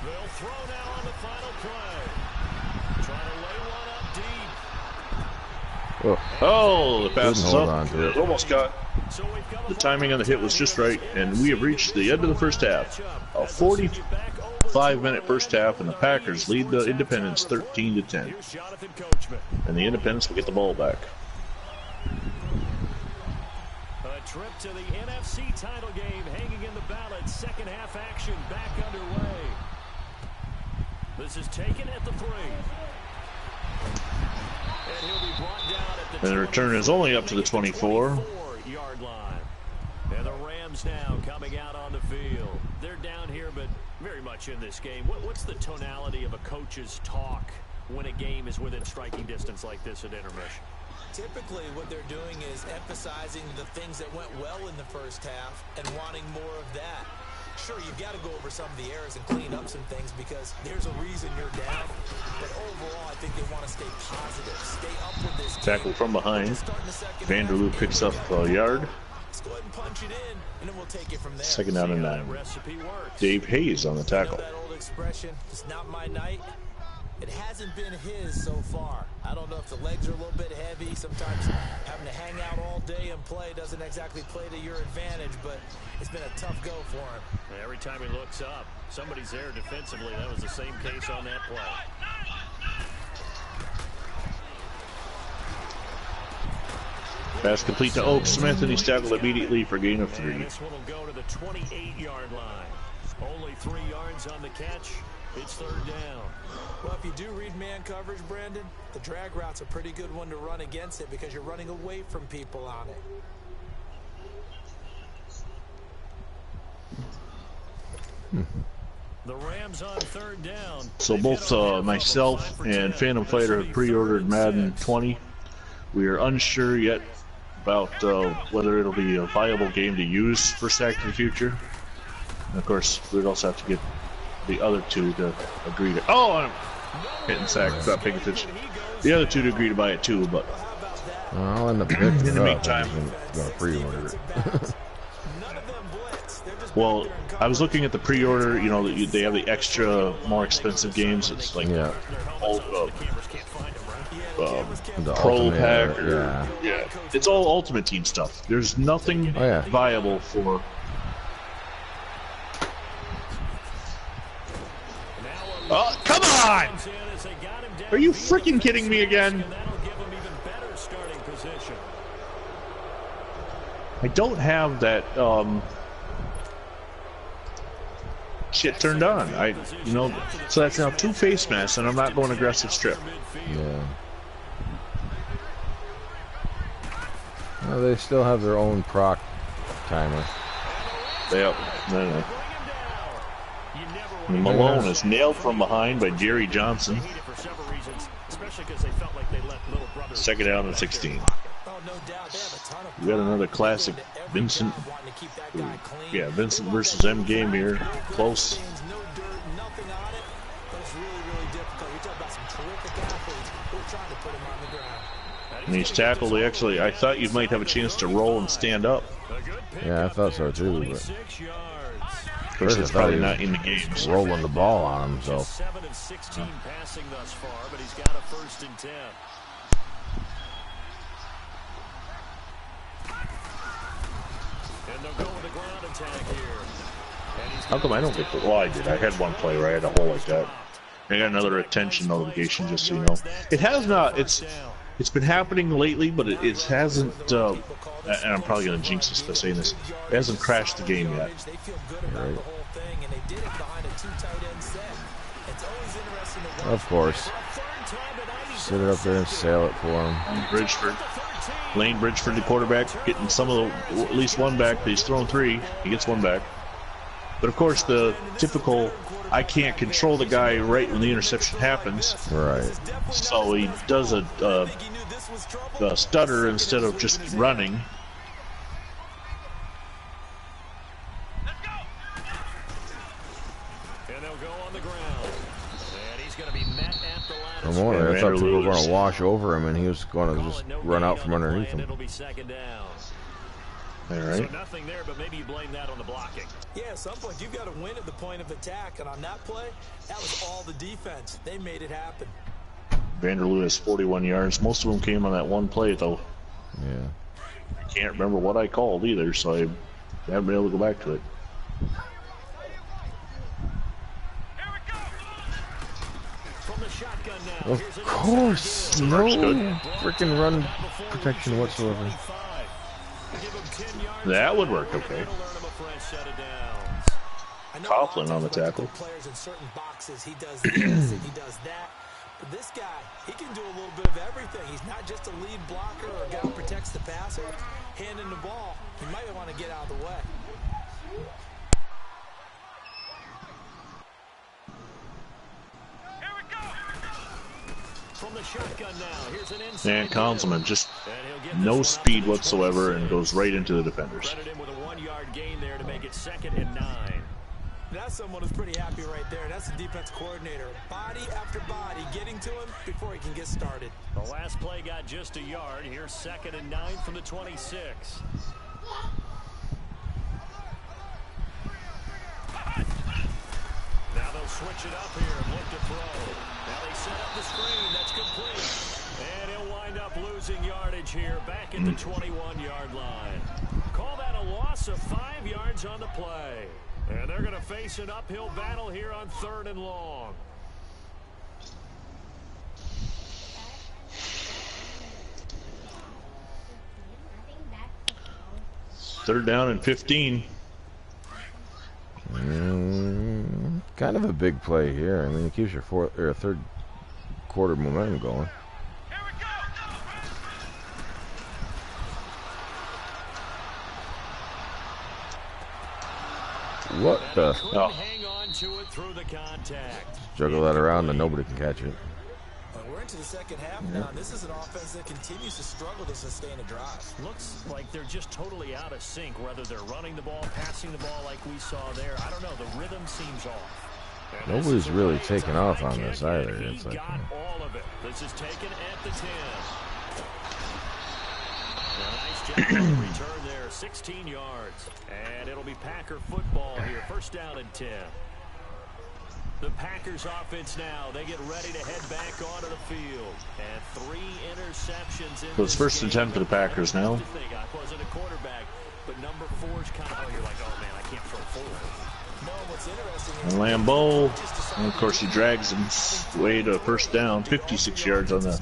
They'll throw now on the final play. Trying to lay one up deep. Oh, the pass is Hold up. on to it. Almost got. So we've come The timing on the hit was just right, and we have reached the end of the first half. A 40 5-minute first half, and the Packers lead the Independents 13-10. And the Independents will get the ball back. A trip to the NFC title game hanging in the balance. Second half action back underway. This is taken at the 3. And he'll be brought down at the And the return is only up to the 24-yard line. And the Rams now coming out on the field. They're down here, but very much in this game. What's the tonality of a coach's talk when a game is within striking distance like this at intermission? Typically, what they're doing is emphasizing the things that went well in the first half and wanting more of that. Sure, you've got to go over some of the errors and clean up some things because there's a reason you're down. But overall, I think they want to stay positive, stay up with this game. Tackle from behind. Vanderloo picks up a yard. Let's go ahead and punch it in, and then we'll take it from there. Second down and 9. Dave Hayes on the tackle. You know that old expression, it's not my night. It hasn't been his so far. I don't know if the legs are a little bit heavy. Sometimes having to hang out all day and play doesn't exactly play to your advantage, but it's been a tough go for him. Every time he looks up, somebody's there defensively. That was the same case on that play. Pass complete to Oak Smith, and he's tackled immediately for gain of 3. And this one will go to the 28-yard line. Only 3 yards on the catch. It's third down. Well, if you do read man coverage, Brandon, the drag route's a pretty good one to run against it because you're running away from people on it. The Rams on third down. So both myself and Phantom Fighter have pre-ordered Madden 20. We are unsure yet about whether it'll be a viable game to use for Sack to the Future. And of course, we'd also have to get the other two to agree to. Oh, I'm hitting Sack, not paying attention. The other two to agree to buy it too, but I'll end up picking it up. in the meantime, I'm gonna pre-order it. well, I was looking at the pre-order. You know, they have the extra, more expensive games. It's like all The Pro Ultimate, Pack, or, yeah, it's all Ultimate Team stuff. There's nothing viable for. Oh, come on! Are you freaking kidding me again? I don't have that shit turned on. So that's now 2 face masks, and I'm not going aggressive strip. Yeah. Well, they still have their own proc timer. Yep. No. Malone is nailed from behind by Jerry Johnson. Second down and 16. We got another classic Vincent. Yeah, Vincent versus M game here. Close. And he's tackled. I thought you might have a chance to roll and stand up. Yeah, I thought so too, but of course, it's probably not in the game. Rolling the ball on him, so. 7 of 16 passing thus far, but he's got a 1st and 10. And they'll go with the ground attack here. How come I don't get the? Well, I did. I had one play where I had a hole like that. I got another attention notification, just so you know. It has not. It's been happening lately, but it hasn't. And I'm probably going to jinx this by saying this. It hasn't crashed the game yet. Right. Of course. Sit it up there and sail it for him. Lane Bridgeford, the quarterback, getting at least one back, but he's thrown 3. He gets one back. But of course, the typical, I can't control the guy right when the interception happens. Right. So he does a stutter instead of just running. I thought people were going to wash over him, and he was going to just run out from underneath him. All right. So nothing there, but maybe you blame that on the blocking. Yeah, at some point you've got to win at the point of attack, and on that play, that was all the defense. They made it happen. Vanderloo has 41 yards. Most of them came on that one play, though. Yeah. I can't remember what I called either, so I haven't been able to go back to it. Of course, no freaking run protection whatsoever. That would work okay. Coughlin on the tackle. Players in certain boxes, he does this and he does that. But this guy, he can do a little bit of everything. He's not just a lead blocker or a guy who protects the passer. Handing the ball, he might want to get out of the way. From the shotgun now, here's an inside. And Councilman just no speed whatsoever and goes right into the defenders. Credit him with a 1-yard gain there to make it 2nd and 9. That's someone who's pretty happy right there. That's the defense coordinator. Body after body getting to him before he can get started. The last play got just a yard. Here's 2nd and 9 from the 26. Now they'll switch it up here and look to throw. Now they set up the screen. That's complete. And he'll wind up losing yardage here back at the 21-yard line. Call that a loss of 5 yards on the play. And they're going to face an uphill battle here on 3rd and long. Third down and 15. Kind of a big play here. I mean, it keeps your third quarter momentum going. What the? Oh. Hang on to it through the contact. Juggle that around and nobody can catch it. We're into the second half now. This is an offense that continues to struggle to sustain a drive. Looks like they're just totally out of sync, whether they're running the ball, passing the ball like we saw there. I don't know. The rhythm seems off. And Nobody's really taking off on this either. It's like, got all of it. This is taken at the 10. A nice job on the return there, 16 yards. And it'll be Packer football here, 1st down and 10. The Packers offense now, they get ready to head back onto the field. And 3 interceptions in So it's 1st and 10 for the Packers now. I wasn't a quarterback, but number 4's kind of, you're like, oh man, I can't throw 4. No, what's interesting And Lambeau, and of course he drags him way to 1st down, 56 yards on the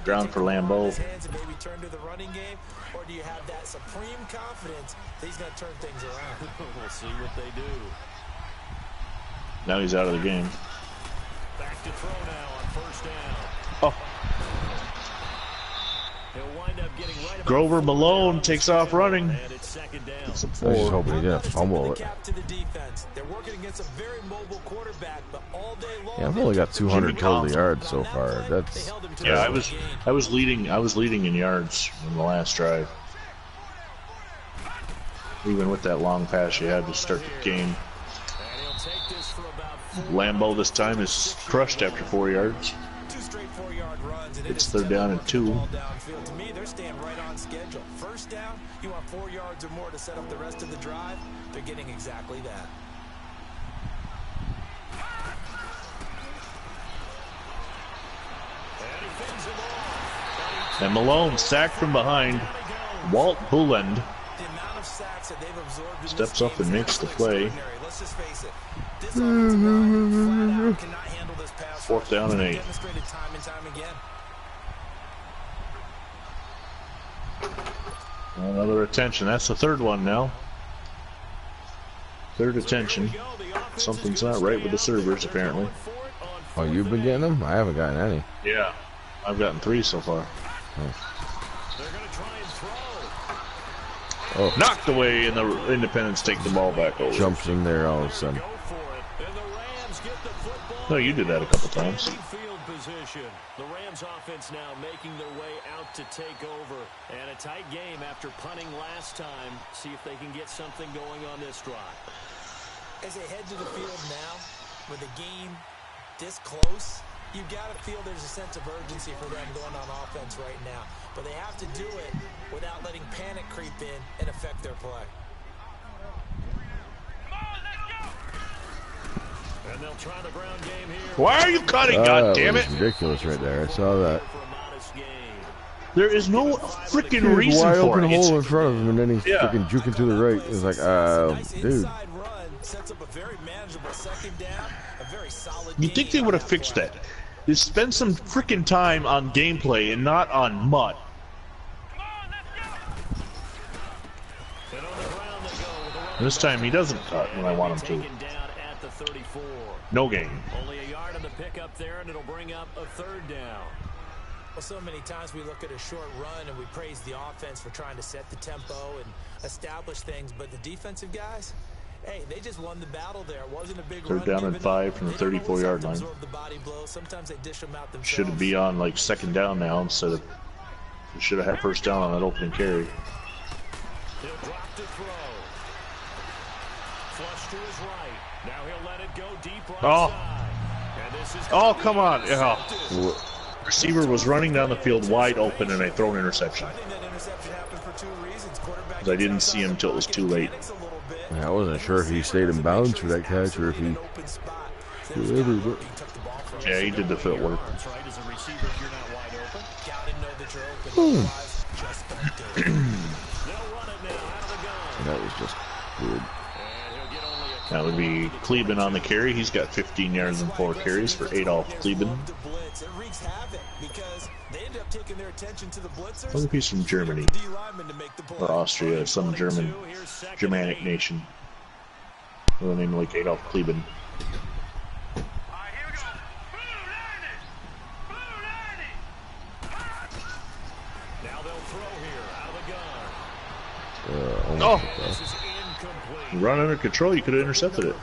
ground for Lambeau. Maybe turn to the running game, or do you have that supreme confidence that he's going to turn things around? We'll see what they do. Now he's out of the game. Back to throw now on 1st down. Oh. He'll wind up getting right Grover Malone takes off running. and it's 2nd down. I was just hoping he didn't fumble it. To the defense. They're working against a very mobile quarterback, but all day long. Yeah, I've only got 200 total yards so far. That's Yeah, I was leading in yards in the last drive. Even with that long pass you had to start the game. Lambeau this time is crushed after 4 yards. 2 straight 4-yard runs. It's 3rd down and 2. To me, they're staying right on schedule. 1st down, you want 4 yards or more to set up the rest of the drive. They're getting exactly that. And Malone sacked from behind. Walt Bulland The amount of sacks that they've absorbed in steps this up game and is makes the extraordinary. play. Let's just face it. This offensive line flat out cannot handle this pass. 4th down and 8. Demonstrated time and time again. Another attention. That's the 3rd one now. 3rd attention. Something's not right with the servers, apparently. Oh, you've been getting them? I haven't gotten any. Yeah. I've gotten 3 so far. Oh, Knocked away, and the Independents take the ball back over. jumps in there all of a sudden. No, you did that a couple times. Field position. The Rams offense now making their way out to take over. And a tight game after punting last time. See if they can get something going on this drive. As they head to the field now, with the game this close, you've got to feel there's a sense of urgency for them going on offense right now. But they have to do it without letting panic creep in and affect their play. And they'll try the ground game here. Why are you cutting? God damn that it! was ridiculous right there. I saw that. For a modest gain. There is no freaking Huge reason wide for open it. hole in front of him, and then he's Yeah. freaking juking to the right. It's like, Nice dude. inside run sets up a very manageable 2nd down, a very solid You'd think they game would have on that fixed play. that. is spend some freaking time on gameplay and not on mud. This time he doesn't cut when I want him to. No gain. Only a yard on the pickup there, and it'll bring up a third down. Well, so many times we look at a short run and we praise the offense for trying to set the tempo and establish things, but the defensive guys, hey, they just won the battle there. It wasn't a big They're down and 5 from the 34-yard line. Sometimes they dish them out themselves. Should be on like second down now instead of. They should have had first down on that opening carry. He'll drop to throw. Flush to his right. Now he'll let it go deep right side. And this is Come on. Oh. Receiver was running down the field wide open, and I throw an interception. Because I didn't see him until it was too late. Yeah, I wasn't sure if he stayed in bounds for that catch or if he. Yeah, he did the footwork. That was just good. That would be Kleben on the carry. He's got 15 yards and 4 carries for Adolf Kleben. I think he's from Germany or Austria, some Germanic nation with a name like Adolf Kleben. Now they'll throw here out of the gun. Run under control, you could have intercepted it.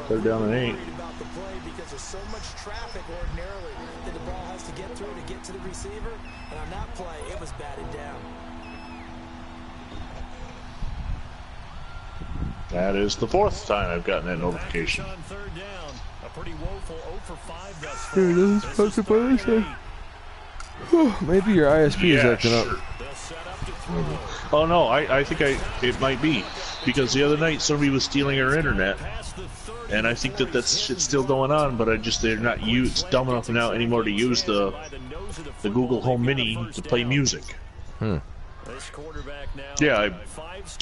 Third down and 8. Because there's so much traffic ordinarily that the ball has to get through to get to the receiver, and on that play, it was batted down. That is the 4th time I've gotten that notification. On third down, a pretty woeful 0 for 5 thus far. Here it is, posted by this side. Maybe your ISP is acting up. They'll set up to throw. Oh no, I think it might be, because the other night somebody was stealing our internet, and I think that shit's still going on, but they're not dumb enough now anymore to use the Google Home Mini to play music. Yeah, I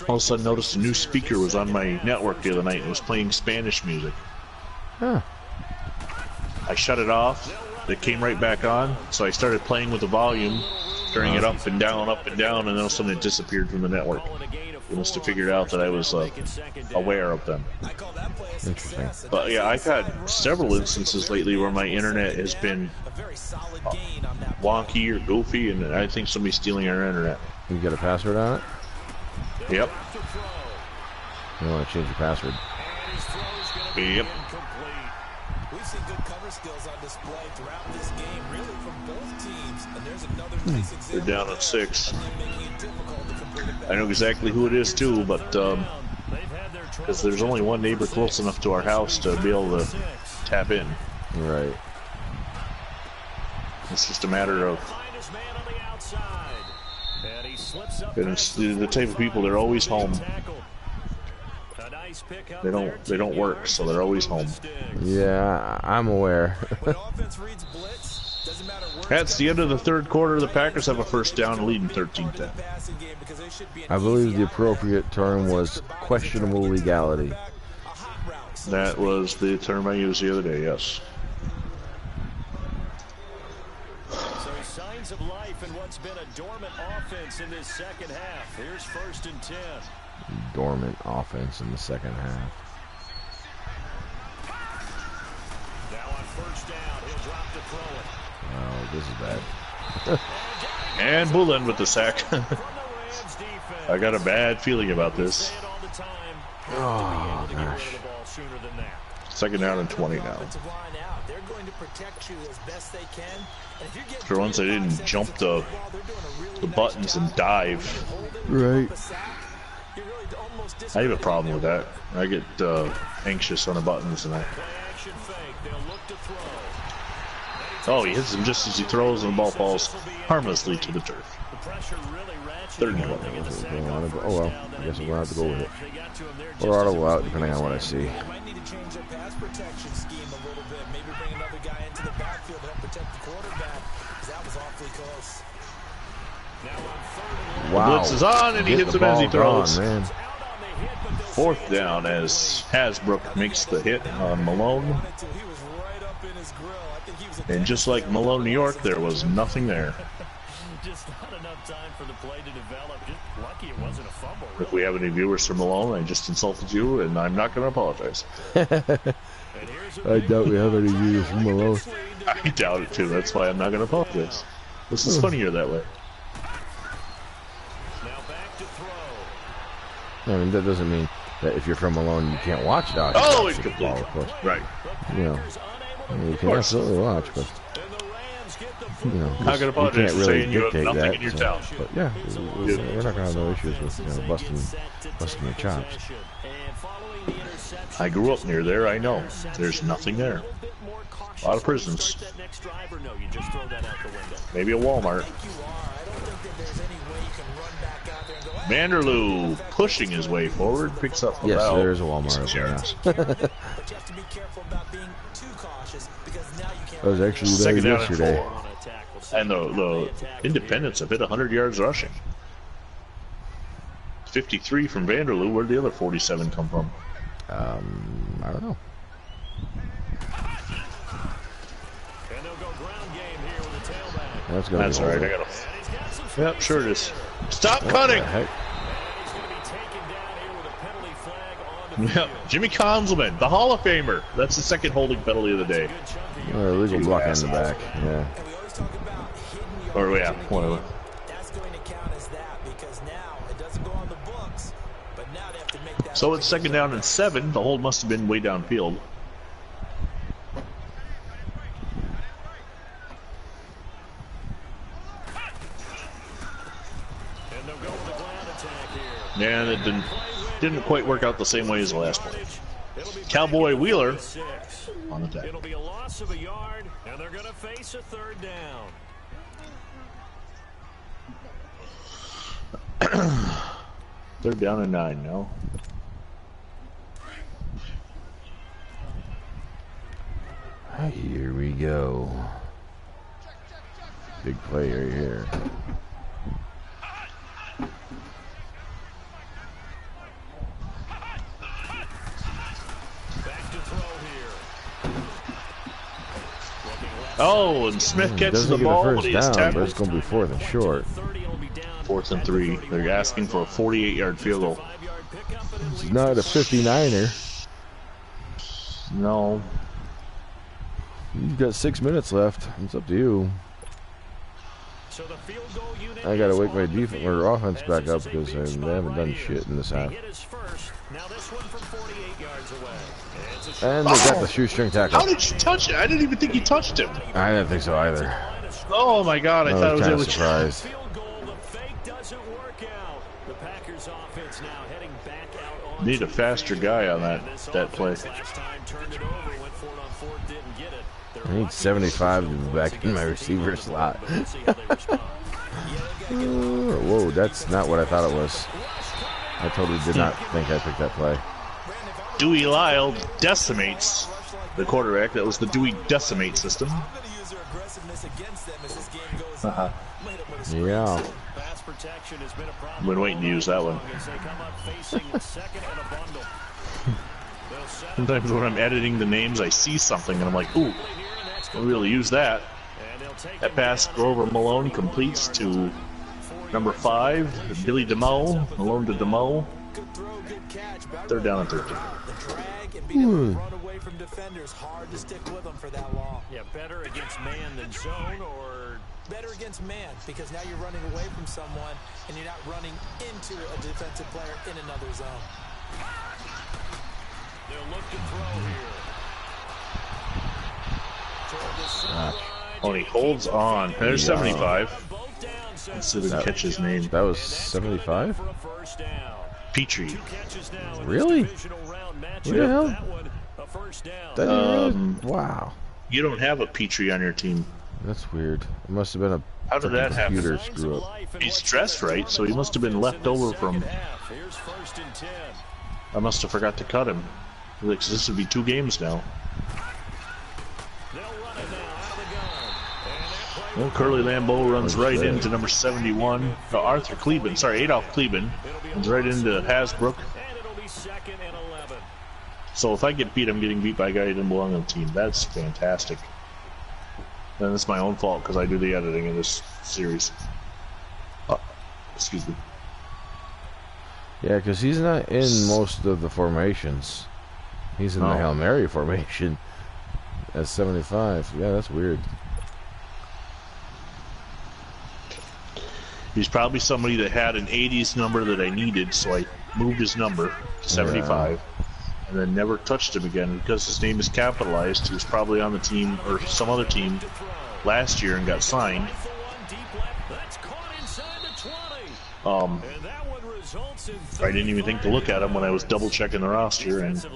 all of a sudden noticed a new speaker was on my network the other night and was playing Spanish music. Huh. I shut it off, it came right back on, so I started playing with the volume, turning it up and down, and then all of a sudden it disappeared from the network. They must have figured out that I was aware of them. Interesting. But yeah, I've had several instances lately where my internet has been wonky or goofy, and I think somebody's stealing our internet. You got a password on it? Yep. You want to change your password? Yep. We've seen good cover skills on display throughout this game, really from both teams. And there's another nice example. They're down at 6. I know exactly who it is too, but because there's only one neighbor close enough to our house to be able to tap in. Right. It's just a matter of. And it's the type of people, they're always home. They don't work, so they're always home. Yeah, I'm aware. That's the end of the third quarter. The Packers have a first down, leading 13-10. I believe the appropriate term was questionable legality. That was the term I used the other day, yes. So signs of life in what's been a dormant offense in this second half. Here's 1st and 10. Dormant offense in the second half. Now on 1st down, he'll drop to throw it. Oh, this is bad. And Bullen with the sack. I got a bad feeling about this. Oh, gosh. Second down and 20 now. For once, I didn't jump the buttons and dive. Right. I have a problem with that. I get anxious on the buttons, and oh, he hits him just as he throws, and the ball falls harmlessly to the turf. 3rd and 20. Oh well, I guess I'm gonna have to go with it. Or auto out, depending on what I see. Might need to change their pass protection scheme a little bit. Maybe bring another guy into the backfield to help protect the quarterback, because that was awfully close. Wow. The blitz is on, and he hits him as he throws. Gone, man. 4th down as Hasbrook makes the hit on Malone. He was right up in And just like Malone, New York, there was nothing there. Just not enough time for the play to develop. Just lucky it wasn't a fumble. Really. If we have any viewers from Malone, I just insulted you, and I'm not going to apologize. I doubt we have any viewers from Malone. I doubt it too. That's why I'm not going to apologize. This is funnier that way. Now back to throw. I mean, that doesn't mean that if you're from Malone, you can't watch Dodgers. Oh, it's football, of course. Right. You know, I mean, you can absolutely watch, but you know, not gonna apologize you can't for really saying you have dictate nothing that. in your So, town. but yeah, we're not gonna have no issues with busting your chops. I grew up near there. I know. There's nothing there. A lot of prisons. Maybe a Walmart. Vanderloo pushing his way forward, picks up Yes, about there's a Walmart up 6 there. yards. I was actually there Second down and yesterday. 4. And the Independents have hit 100 yards rushing. 53 from Vanderloo. Where'd the other 47 come from? I don't know. That's all right. I got to. Yep, sure it is. Stop cutting. Yep, Jimmy Conzelman, the Hall of Famer. That's the second holding penalty of the day. Illegal block in the back. Yeah. Or yeah, whatever. So it's second down and 7. The hold must have been way downfield. Yeah, that didn't quite work out the same way as the last one. Cowboy Wheeler on attack. It'll be a loss of a yard, and they're going to face a third down. Third down and 9 now. Here we go. Big play right here. Oh, and Smith catches the Doesn't ball, get a but he first is down, but it's tackled. going to be 4th and short. 4th and 3. They're asking for a 48-yard field goal. It's not a 59er. No. You've got 6 minutes left. It's up to you. I got to wake my defense or offense back up because they haven't done shit in this half. And they got the shoestring tackle. How did you touch it? I didn't even think you touched him. I didn't think so either. Oh my God! I thought it was kind able of to. surprised. Need a faster guy on that play. I need 75 to be back in my receiver slot. Whoa, that's not what I thought it was. I totally did not think I picked that play. Dewey Lyle decimates the quarterback. That was the Dewey decimate system. Yeah. Been waiting to use that one. Sometimes when I'm editing the names, I see something and I'm like, ooh, I'll really use that. That pass over Malone completes to number 5, Billy DeMo. Malone to DeMo. Third down and 13. Run away from defenders, hard to stick with them for that long. Yeah, better against man than zone, or better against man because now you're running away from someone and you're not running into a defensive player in another zone. They'll look to throw here. Oh, he holds on. There's 75. Let's see if we can catch his name. That was 75? Petrie. Really? What the hell? Wow. You don't have a Petrie on your team. That's weird. It must have been a How did that computer happen? screw up. He's dressed right, so he must have been left over from. I must have forgot to cut him. Because this would be 2 games now. Well, Curly Lambeau runs right into number 71. No, Arthur Kleben. Sorry, Adolph Kleben. Runs right into Hasbrook. So if I get beat, I'm getting beat by a guy who didn't belong on the team. That's fantastic. And it's my own fault because I do the editing in this series. Excuse me. Yeah, because he's not in most of the formations. He's in the Hail Mary formation at 75. Yeah, that's weird. He's probably somebody that had an 80s number that I needed, so I moved his number to 75, and then never touched him again because his name is capitalized. He was probably on the team or some other team last year and got signed. I didn't even think to look at him when I was double checking the roster, and so,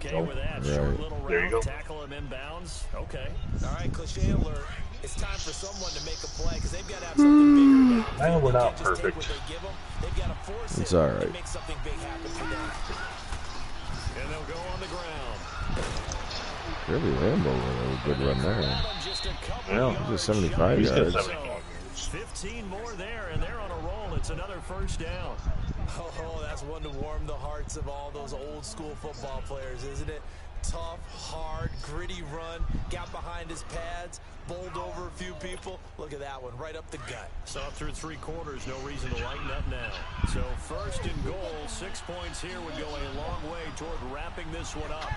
there you go. Okay. All right, cliche alert. It's time for someone to make a play because they've got to have something bigger now. Well, we're not perfect. They've got to force it's all right. make something big happen for them. And they'll go on the ground. Really, Lambo with a good run there. Yeah, he's just 75 yards. 15 more there, and they're on a roll. It's another first down. Oh, that's one to warm the hearts of all those old school football players, isn't it? Tough, hard, gritty run, got behind his pads, bowled over a few people. Look at that one, right up the gut. So through 3 quarters, no reason to lighten up now. So first and goal, 6 points here would go a long way toward wrapping this one up.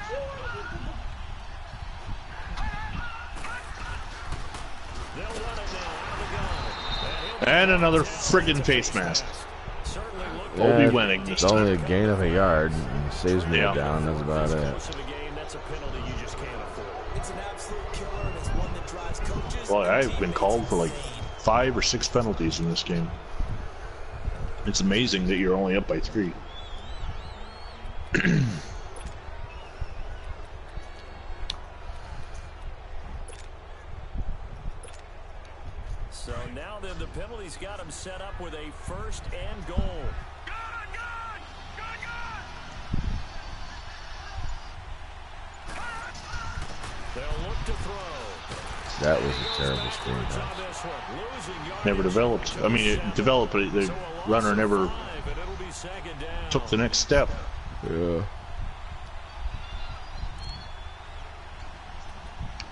They'll run it now out of the gun. And another friggin' face mask. Yeah, Obi winning this it's time. only a gain of a yard. It saves me down. That's about it. That's a penalty you just can't afford. It's an absolute killer, and it's one that drives coaches. Boy, I've been called for like 5 or 6 penalties in this game. It's amazing that you're only up by 3. So now then the penalty's got him set up with a first and goal. They'll look to throw. That was a terrible screen. Never developed. I mean, it developed, but the runner never took the next step. Yeah.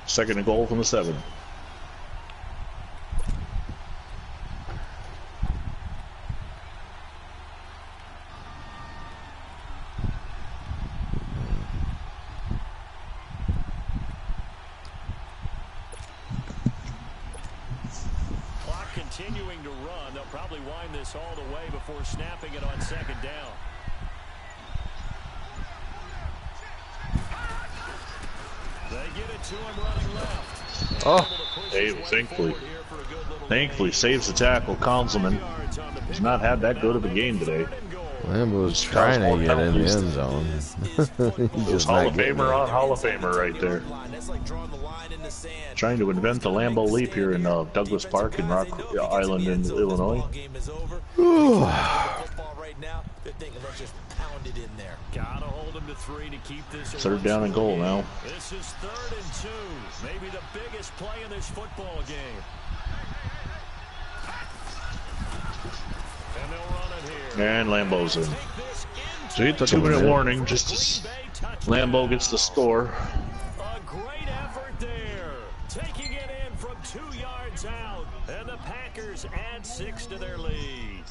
Second and goal from the 7. Continuing to run, they'll probably wind this all the way before snapping it on second down. They get it to him running left. Oh, thankfully saves the tackle. Conzelman has not had that good of a game today. Lambo's trying to get in the end zone. He's Hall of Famer on Hall of Famer right there. Trying to invent the Lambeau leap here in Douglas Park in Rock Island in Illinois. Gotta hold him to 3 to keep this. 3rd down and goal now. This is 3rd and 2. Maybe the biggest play in this football game. And they'll run it here. And Lambeau's in. So he took a 2-minute warning just as Lambeau gets the score. A great effort there. Taking it in from 2 yards out. And the Packers add 6 to their lead.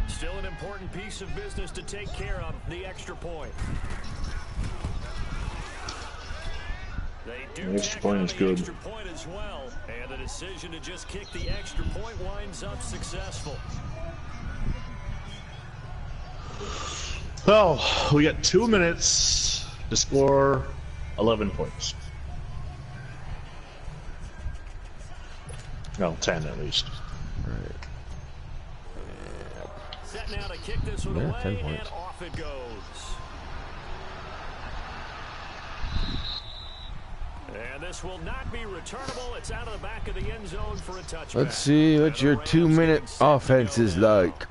Still an important piece of business to take care of, the extra point. They do the extra point is good. Extra point as well, and the decision to just kick the extra point winds up successful. Well, we got 2 minutes to score 11 points. No, 10 at least. Right. Set now to kick this one away, 10 points. and off it goes. And this will not be returnable. It's out of the back of the end zone for a touchback. Let's see what your 2-minute offense is like.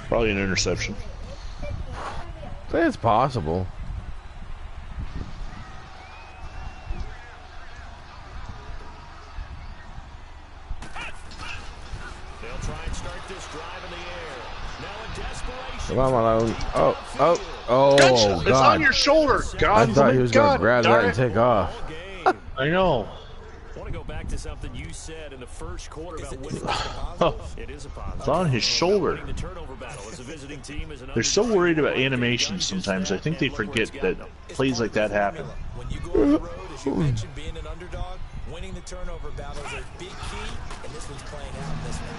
Probably an interception. It's possible. They'll try and start this drive in the air. Come on, Malone. Oh, Gotcha! It's on God. your shoulder! I God, thought he was going to God, grab that darn and it. take off. I know. I want to go back to something you said in the first quarter about winning. It is a positive. It's on his shoulder. Winning the turnover battle as a visiting team is an They're so underdog. worried about animations sometimes. I think they forget that plays like that happen. When you go on the road, as you mentioned, being an underdog, winning the turnover battle is a big key, and this one's playing out in this one.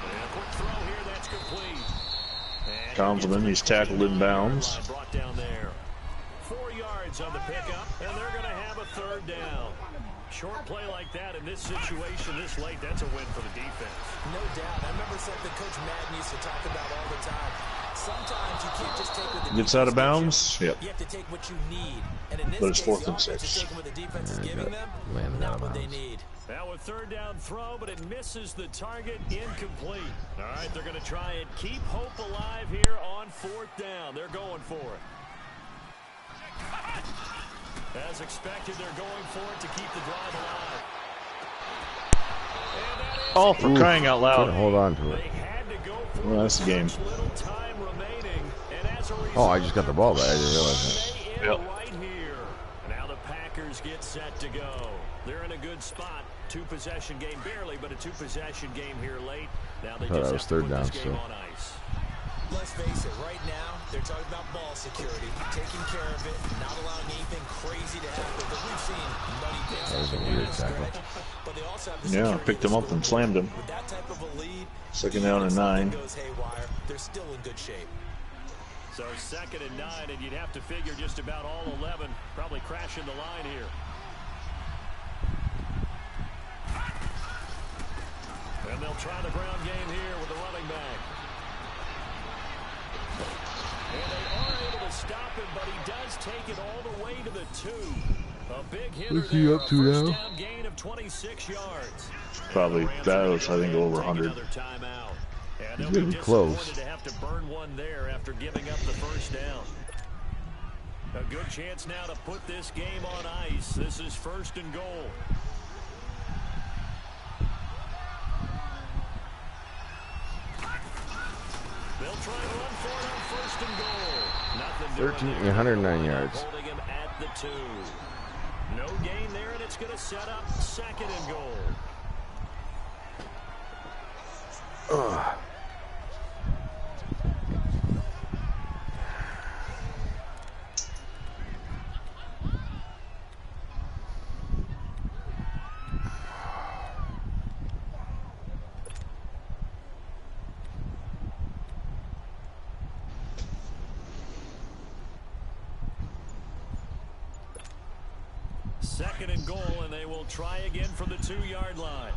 A quick throw here, that's complete. And Councilman, he's tackled in bounds. brought down there. 4 yards on the pickup, and they're going to have a third down. Short play like that in this situation this late, that's a win for the defense. No doubt. I remember something Coach Madden used to talk about all the time. Sometimes you can't just take what the Gets out of defense bounds. gives you. Yep. You have to take what you need. And in this But it's case, 4th the and offense 6. is taking what the defense is giving them, Landed not out of what they bounds. need. Now a third down throw, but it misses the target, incomplete. All right, they're going to try and keep hope alive here on 4th down. They're going for it. As expected, they're going for it to keep the drive alive. And that is Oh, for crying out Couldn't loud. hold on to They it. had to go for Well, that's the game. little time remaining, and as a result, Oh, I just got the ball back. I didn't realize they end Yep. right here. Now the Packers get set to go. They're in a good spot. 2-possession game, barely, but a 2-possession game here late. Now they I thought just that was have to third put down this game still. on ice. Let's face it, right now, they're talking about ball security, taking care of it, not allowing anything crazy to happen. But we've seen muddy things That was a happen weird down the tackle. stretch. But they also have the Yeah, security picked of him the up and Super slammed Bowl. him. With that type of a lead, Second even down if and something 9. goes haywire, they're still in good shape. So 2nd and 9, and you'd have to figure just about all 11 probably crashing the line here. And they'll try the ground game here with the running back. And they are able to stop him, but he does take it all the way to the 2. A big hitter What's he there, up to a first now? down gain of 26 yards. Probably, that was, I think, over 100. Another timeout. And He's they'll gonna be be close. disappointed to have to burn one there after giving up the first down. A good chance now to put this game on ice. This is 1st and goal. They'll try and run for it on 1st and goal. Nothing doing 13, there. 109 yards. Holding him at the 2. No gain there, and it's going to set up 2nd and goal. Second and goal, and they will try again from the 2-yard line.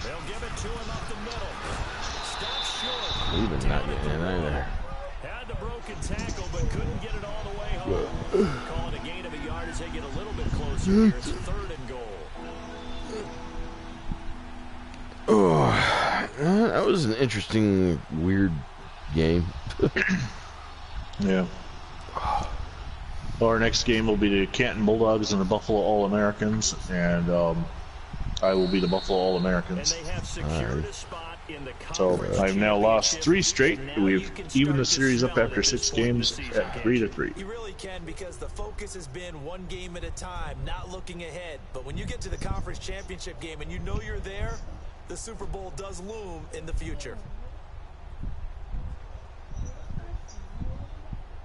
They'll give it to him up the middle. Stops short. Even not getting in either. Had the broken tackle, but couldn't get it all the way home. Call it a gain of a yard as they get a little bit closer here. It's 3rd and goal. Oh, that was an interesting, weird game. Yeah. Well, our next game will be the Canton Bulldogs and the Buffalo All-Americans, and I will be the Buffalo And All-Americans. they have secured a spot in the So conference I've now lost championship, 3 straight. and now We've you can evened start the to series up smell it after at 6 this point in the games season, at can't 3-3. You really can, because the focus has been one game at a time, not looking ahead. But when you get to the conference championship game and you know you're there, the Super Bowl does loom in the future.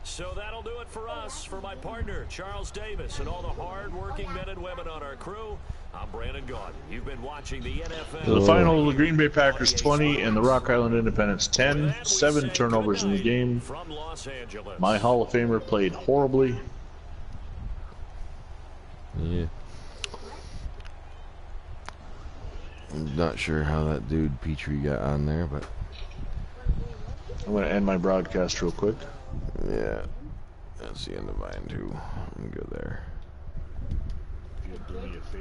So that'll do it for us. For my partner, Charles Davis, and all the hard-working men and women on our crew, I'm Brandon Gaudin. You've been watching the NFL. So the final, the Green Bay Packers 20 and the Rock Island Independents 10. 7 turnovers in the game. From Los Angeles. My Hall of Famer played horribly. Yeah. I'm not sure how that dude Petrie got on there, but I'm going to end my broadcast real quick. yeah, that's the end of mine too. I'm gonna go there. If you'd do me a favor.